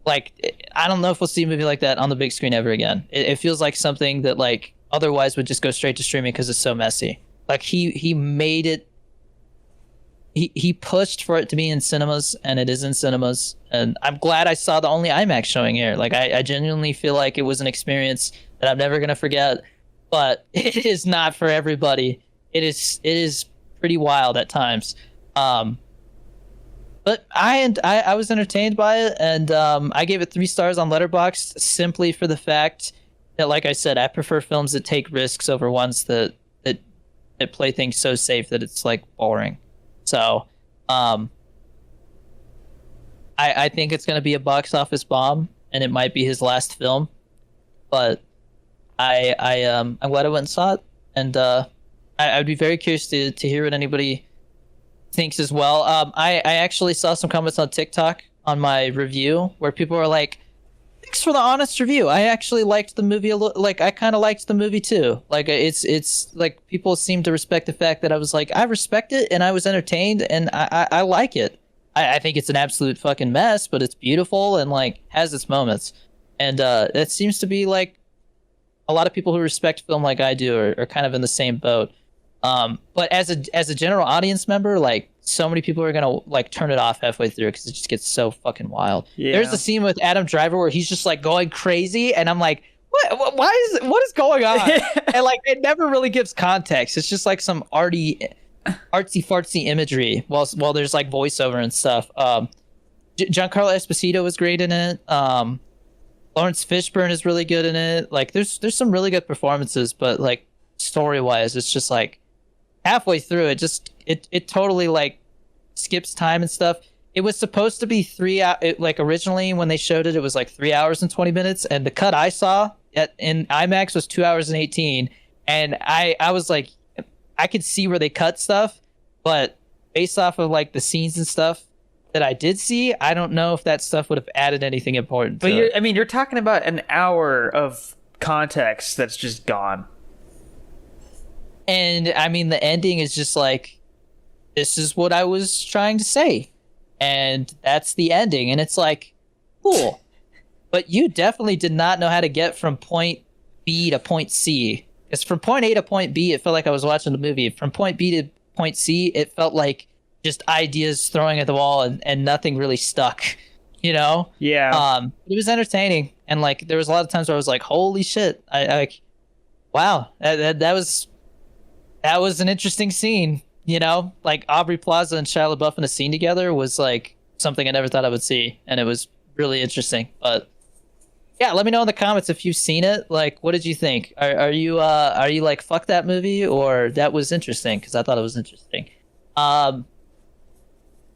Like, I don't know if we'll see a movie like that on the big screen ever again. It feels like something that like otherwise would just go straight to streaming because it's so messy. Like, he made it. He pushed for it to be in cinemas, and it is in cinemas. And I'm glad I saw the only IMAX showing here. Like, I genuinely feel like it was an experience that I'm never gonna forget. But it is not for everybody. It is pretty wild at times. But I was entertained by it, and I gave it 3 stars on Letterboxd simply for the fact that, like I said, I prefer films that take risks over ones that play things so safe that it's like boring. So, I think it's gonna be a box office bomb, and it might be his last film. But I'm glad I went and saw it, and I'd be very curious to hear what anybody thinks as well. I actually saw some comments on TikTok on my review where people were like, "Thanks for the honest review. I actually liked the movie a little. Like, I kind of liked the movie too. Like, it's like people seem to respect the fact that I was like, I respect it and I was entertained and I like it. I think it's an absolute fucking mess, but it's beautiful and like has its moments. And that seems to be like a lot of people who respect film like I do are kind of in the same boat. But as a general audience member, like, so many people are gonna like turn it off halfway through because it just gets so fucking wild. Yeah. There's a scene with Adam Driver where he's just like going crazy, and I'm like, what is going on? And like, it never really gives context. It's just like some artsy fartsy imagery while there's like voiceover and stuff. Giancarlo Esposito was great in it. Lawrence Fishburne is really good in it. Like, there's some really good performances, but like, story wise, it's just like halfway through it totally like skips time and stuff. It was supposed to be 3 hours. Like, originally when they showed it, it was like 3 hours and 20 minutes, and the cut I saw in IMAX was 2 hours and 18. And I was like, I could see where they cut stuff, but based off of like the scenes and stuff that I did see, I don't know if that stuff would have added anything important. But you're talking about an hour of context that's just gone. And I mean, the ending is just like, this is what I was trying to say, and that's the ending. And it's like, cool, but you definitely did not know how to get from point B to point C. Because from point A to point B, it felt like I was watching the movie. From point B to point C, it felt like just ideas throwing at the wall, and nothing really stuck, you know? Yeah. It was entertaining, and like, there was a lot of times where I was like, holy shit, I like, wow, that was an interesting scene, you know? Like, Aubrey Plaza and Shia LaBeouf in a scene together was like something I never thought I would see, and it was really interesting. But yeah, let me know in the comments if you've seen it. Like, what did you think? Are you like, fuck that movie, or that was interesting? Because I thought it was interesting.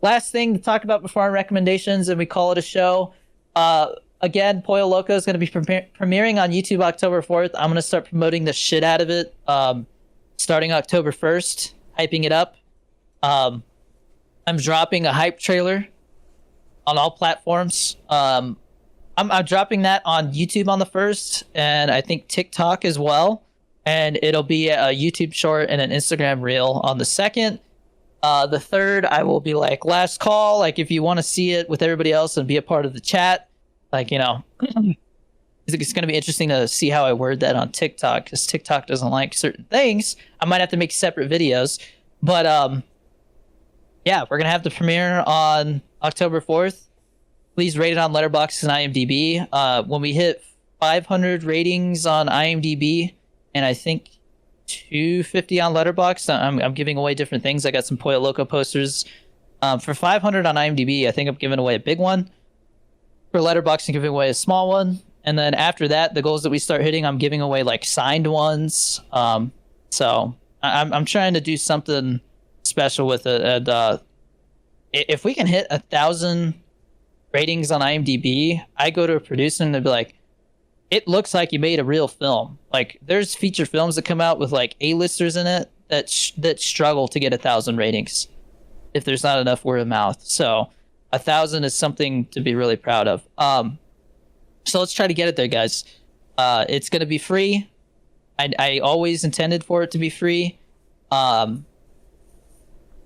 Last thing to talk about before our recommendations, and we call it a show. Again, Pollo Loco is going to be premiering on YouTube October 4th. I'm going to start promoting the shit out of it. Starting October 1st, hyping it up. I'm dropping a hype trailer on all platforms. I'm dropping that on YouTube on the 1st, and I think TikTok as well. And it'll be a YouTube short and an Instagram reel on the 2nd. The 3rd, I will be like, last call. Like, if you want to see it with everybody else and be a part of the chat, like, you know, it's going to be interesting to see how I word that on TikTok, because TikTok doesn't like certain things. I might have to make separate videos. But yeah, we're going to have the premiere on October 4th. Please rate it on Letterboxd and IMDb. When we hit 500 ratings on IMDb, and I think 250 on Letterboxd, I'm giving away different things. I got some Pollo Loco posters. For 500 on IMDb, I think I'm giving away a big one. For Letterboxd, I'm giving away a small one. And then after that, the goals that we start hitting, I'm giving away like signed ones. So I'm trying to do something special with it. And if we can hit 1,000 ratings on IMDb, I go to a producer and they'll be like, it looks like you made a real film. Like there's feature films that come out with like A-listers in it that struggle to get 1,000 ratings if there's not enough word of mouth. So 1,000 is something to be really proud of. So let's try to get it there, guys. It's going to be free. I always intended for it to be free.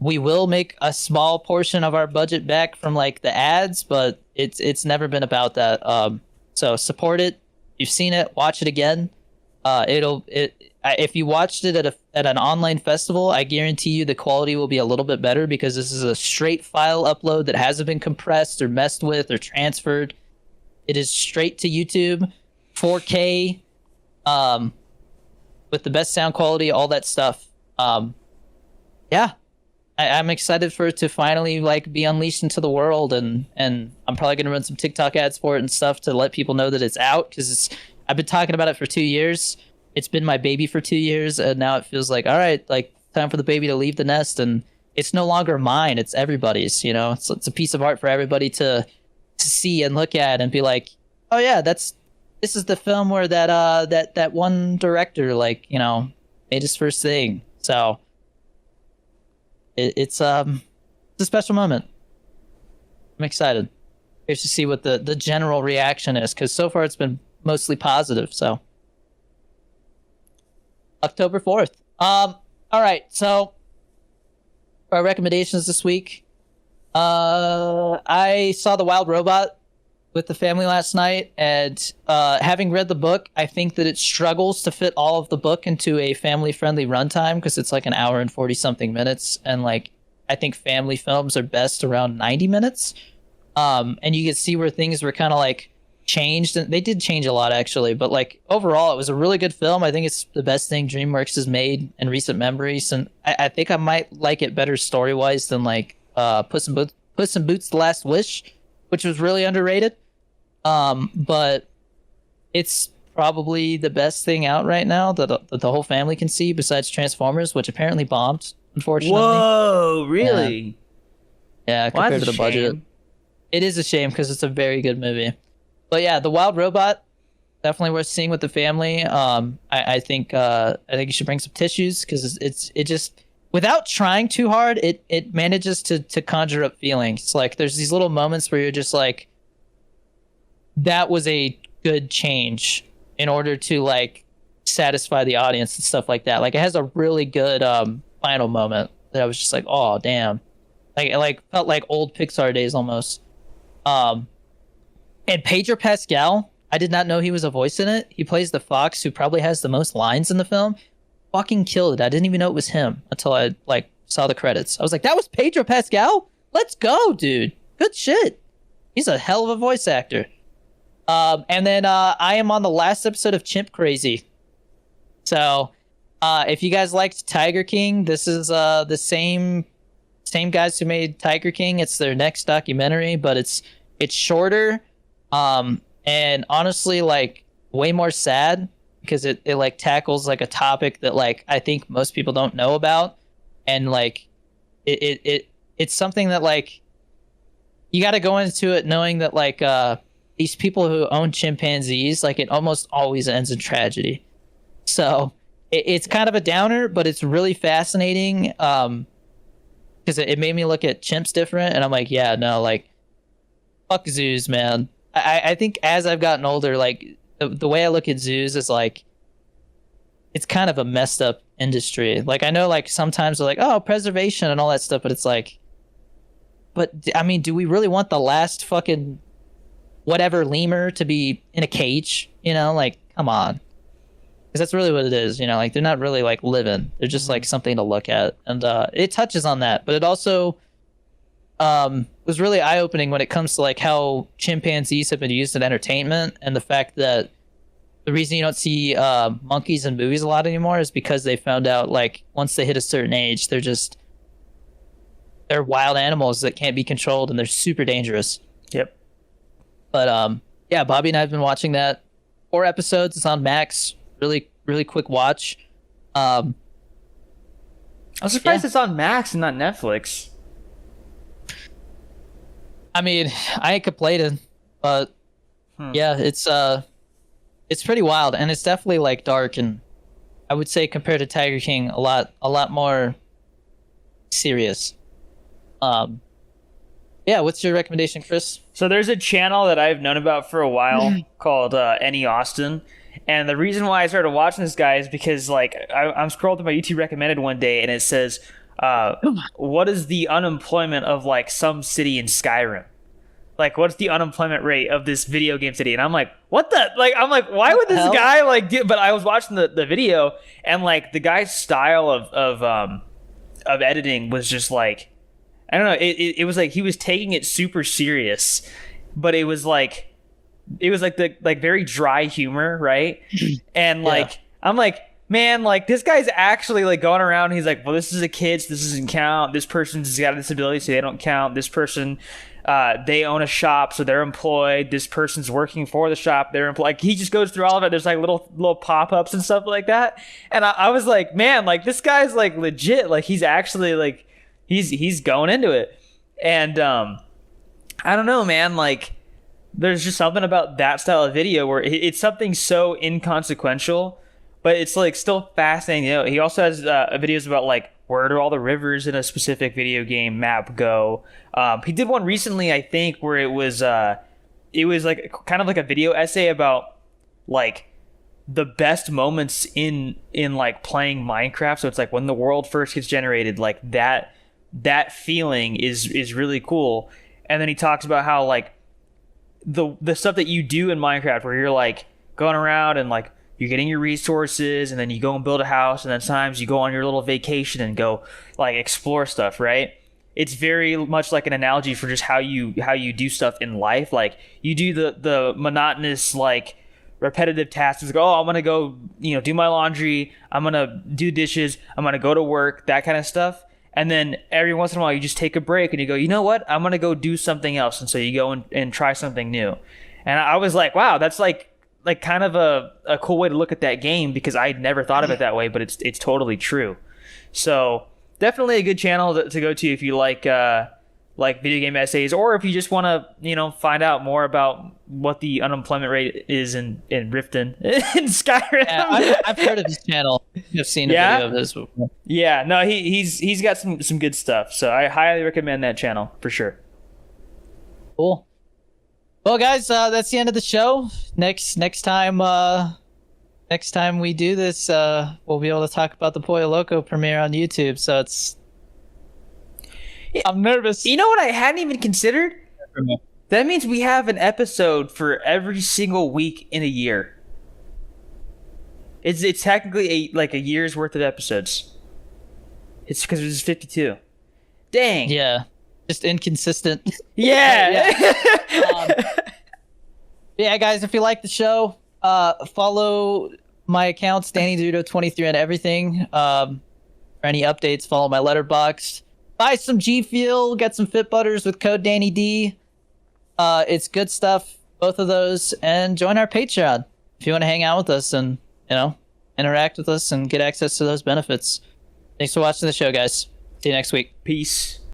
We will make a small portion of our budget back from like the ads, but it's never been about that. So support it. You've seen it, watch it again. If you watched it at an online festival, I guarantee you the quality will be a little bit better because this is a straight file upload that hasn't been compressed or messed with or transferred. It is straight to YouTube, 4K, with the best sound quality, all that stuff. Yeah, I'm excited for it to finally like be unleashed into the world, and I'm probably gonna run some TikTok ads for it and stuff to let people know that it's out because I've been talking about it for 2 years. It's been my baby for 2 years, and now it feels like all right, like time for the baby to leave the nest, and it's no longer mine; it's everybody's. You know, it's a piece of art for everybody to see and look at and be like, oh yeah, this is the film where that one director like made his first thing. So it's a special moment. I'm excited. Curious to see what the general reaction is because so far it's been mostly positive. So October 4th. All right. So our recommendations this week. I saw The Wild Robot with the family last night, and having read the book, I think that it struggles to fit all of the book into a family-friendly runtime because it's like an hour and 40-something minutes, and like I think family films are best around 90 minutes. And you can see where things were kind of like changed, and they did change a lot actually, but like overall, it was a really good film. I think it's the best thing DreamWorks has made in recent memories, and I think I might like it better story-wise than like Puss in Boots: The Last Wish, which was really underrated. But it's probably the best thing out right now that the whole family can see besides Transformers, which apparently bombed, unfortunately. Whoa, really? Yeah, Well, compared to that's the a budget. shame. It is a shame because it's a very good movie. But yeah, The Wild Robot, definitely worth seeing with the family. I think you should bring some tissues because it just, without trying too hard, it manages to conjure up feelings. Like there's these little moments where you're just like, that was a good change in order to like satisfy the audience and stuff like that. Like it has a really good final moment that I was just like, oh damn, like felt like old Pixar days almost. And Pedro Pascal, I did not know he was a voice in it. He plays the fox who probably has the most lines in the film. Fucking killed it. I didn't even know it was him until I like saw the credits. I was like, that was Pedro Pascal? Let's go, dude. Good shit. He's a hell of a voice actor. And then I am on the last episode of Chimp Crazy. So if you guys liked Tiger King, this is the same guys who made Tiger King. It's their next documentary, but it's shorter. And honestly, like way more sad because it like tackles like a topic that like I think most people don't know about, and like it's something that like you got to go into it knowing that like these people who own chimpanzees, like it almost always ends in tragedy. So it's kind of a downer, but it's really fascinating because it made me look at chimps different, and I'm like, yeah, no, like fuck zoos, man. I think as I've gotten older, like the way I look at zoos is like it's kind of a messed up industry. Like I know like sometimes they're like, oh, preservation and all that stuff, but it's like, but I mean, do we really want the last fucking whatever lemur to be in a cage? You know, like come on, because that's really what it is. You know, like they're not really like living; they're just like something to look at, and it touches on that, but it also was really eye-opening when it comes to like how chimpanzees have been used in entertainment, and the fact that the reason you don't see monkeys in movies a lot anymore is because they found out like once they hit a certain age, they're wild animals that can't be controlled, and they're super dangerous. Yep. But yeah, Bobby and I have been watching that. 4 episodes. It's on Max. Really, really quick watch. I'm surprised Yeah. it's on Max and not Netflix. I mean, I ain't complaining, but yeah, it's pretty wild, and it's definitely like dark, and I would say compared to Tiger King, a lot more serious. Yeah, what's your recommendation, Chris? So there's a channel that I've known about for a while called Any Austin. And the reason why I started watching this guy is because like I'm scrolling through my YouTube recommended one day and it says, what is the unemployment of like some city in Skyrim? Like, what's the unemployment rate of this video game city? And I'm like, what the? Like, I'm like, why would this hell? guy like do? But I was watching the video and like the guy's style of editing was just like, I don't know. It was like he was taking it super serious, but it was like the like very dry humor, right? And like I'm like, man, like this guy's actually like going around. And he's like, well, this is a kid, so this doesn't count. This person's got a disability, so they don't count. This person, they own a shop, so they're employed. This person's working for the shop, they're employed. Like he just goes through all of it. There's like little pop-ups and stuff like that. And I was like, man, like this guy's like legit. Like he's actually like he's going into it. And I don't know, man, like there's just something about that style of video where it's something so inconsequential, but it's like still fascinating. You know, he also has videos about like where do all the rivers in a specific video game map go. He did one recently, I think, where it was like kind of like a video essay about like the best moments in like playing Minecraft. So it's like when the world first gets generated, like that feeling is really cool. And then he talks about how like the stuff that you do in Minecraft where you're like going around and like you're getting your resources and then you go and build a house and then sometimes you go on your little vacation and go like explore stuff, right? It's very much like an analogy for just how you do stuff in life. Like you do the monotonous like repetitive tasks. Like, oh, I'm gonna go do my laundry, I'm gonna do dishes, I'm gonna go to work, that kind of stuff. And then every once in a while, you just take a break and you go, you know what? I'm going to go do something else. And so you go and try something new. And I was like, wow, that's like kind of a cool way to look at that game because I'd never thought of it that way, but it's totally true. So definitely a good channel to go to if you like video game essays, or if you just want to, find out more about what the unemployment rate is in Riften in Skyrim. Yeah, I've heard of his channel. I've seen a video of this before. Yeah, no, he's got some good stuff. So I highly recommend that channel for sure. Cool. Well, guys, that's the end of the show. Next time we do this, we'll be able to talk about the Pollo Loco premiere on YouTube. So I'm nervous. You know what I hadn't even considered? That means we have an episode for every single week in a year. It's technically a year's worth of episodes. It's because it's 52. Dang. Yeah. Just inconsistent. Yeah. Yeah, guys, if you like the show, follow my accounts, DannyDudo23 on everything. For any updates, follow my letterbox. Buy some GFUEL, get some Fit Butters with code DannyD. It's good stuff, both of those, and join our Patreon if you want to hang out with us and interact with us and get access to those benefits. Thanks for watching the show, guys. See you next week. Peace.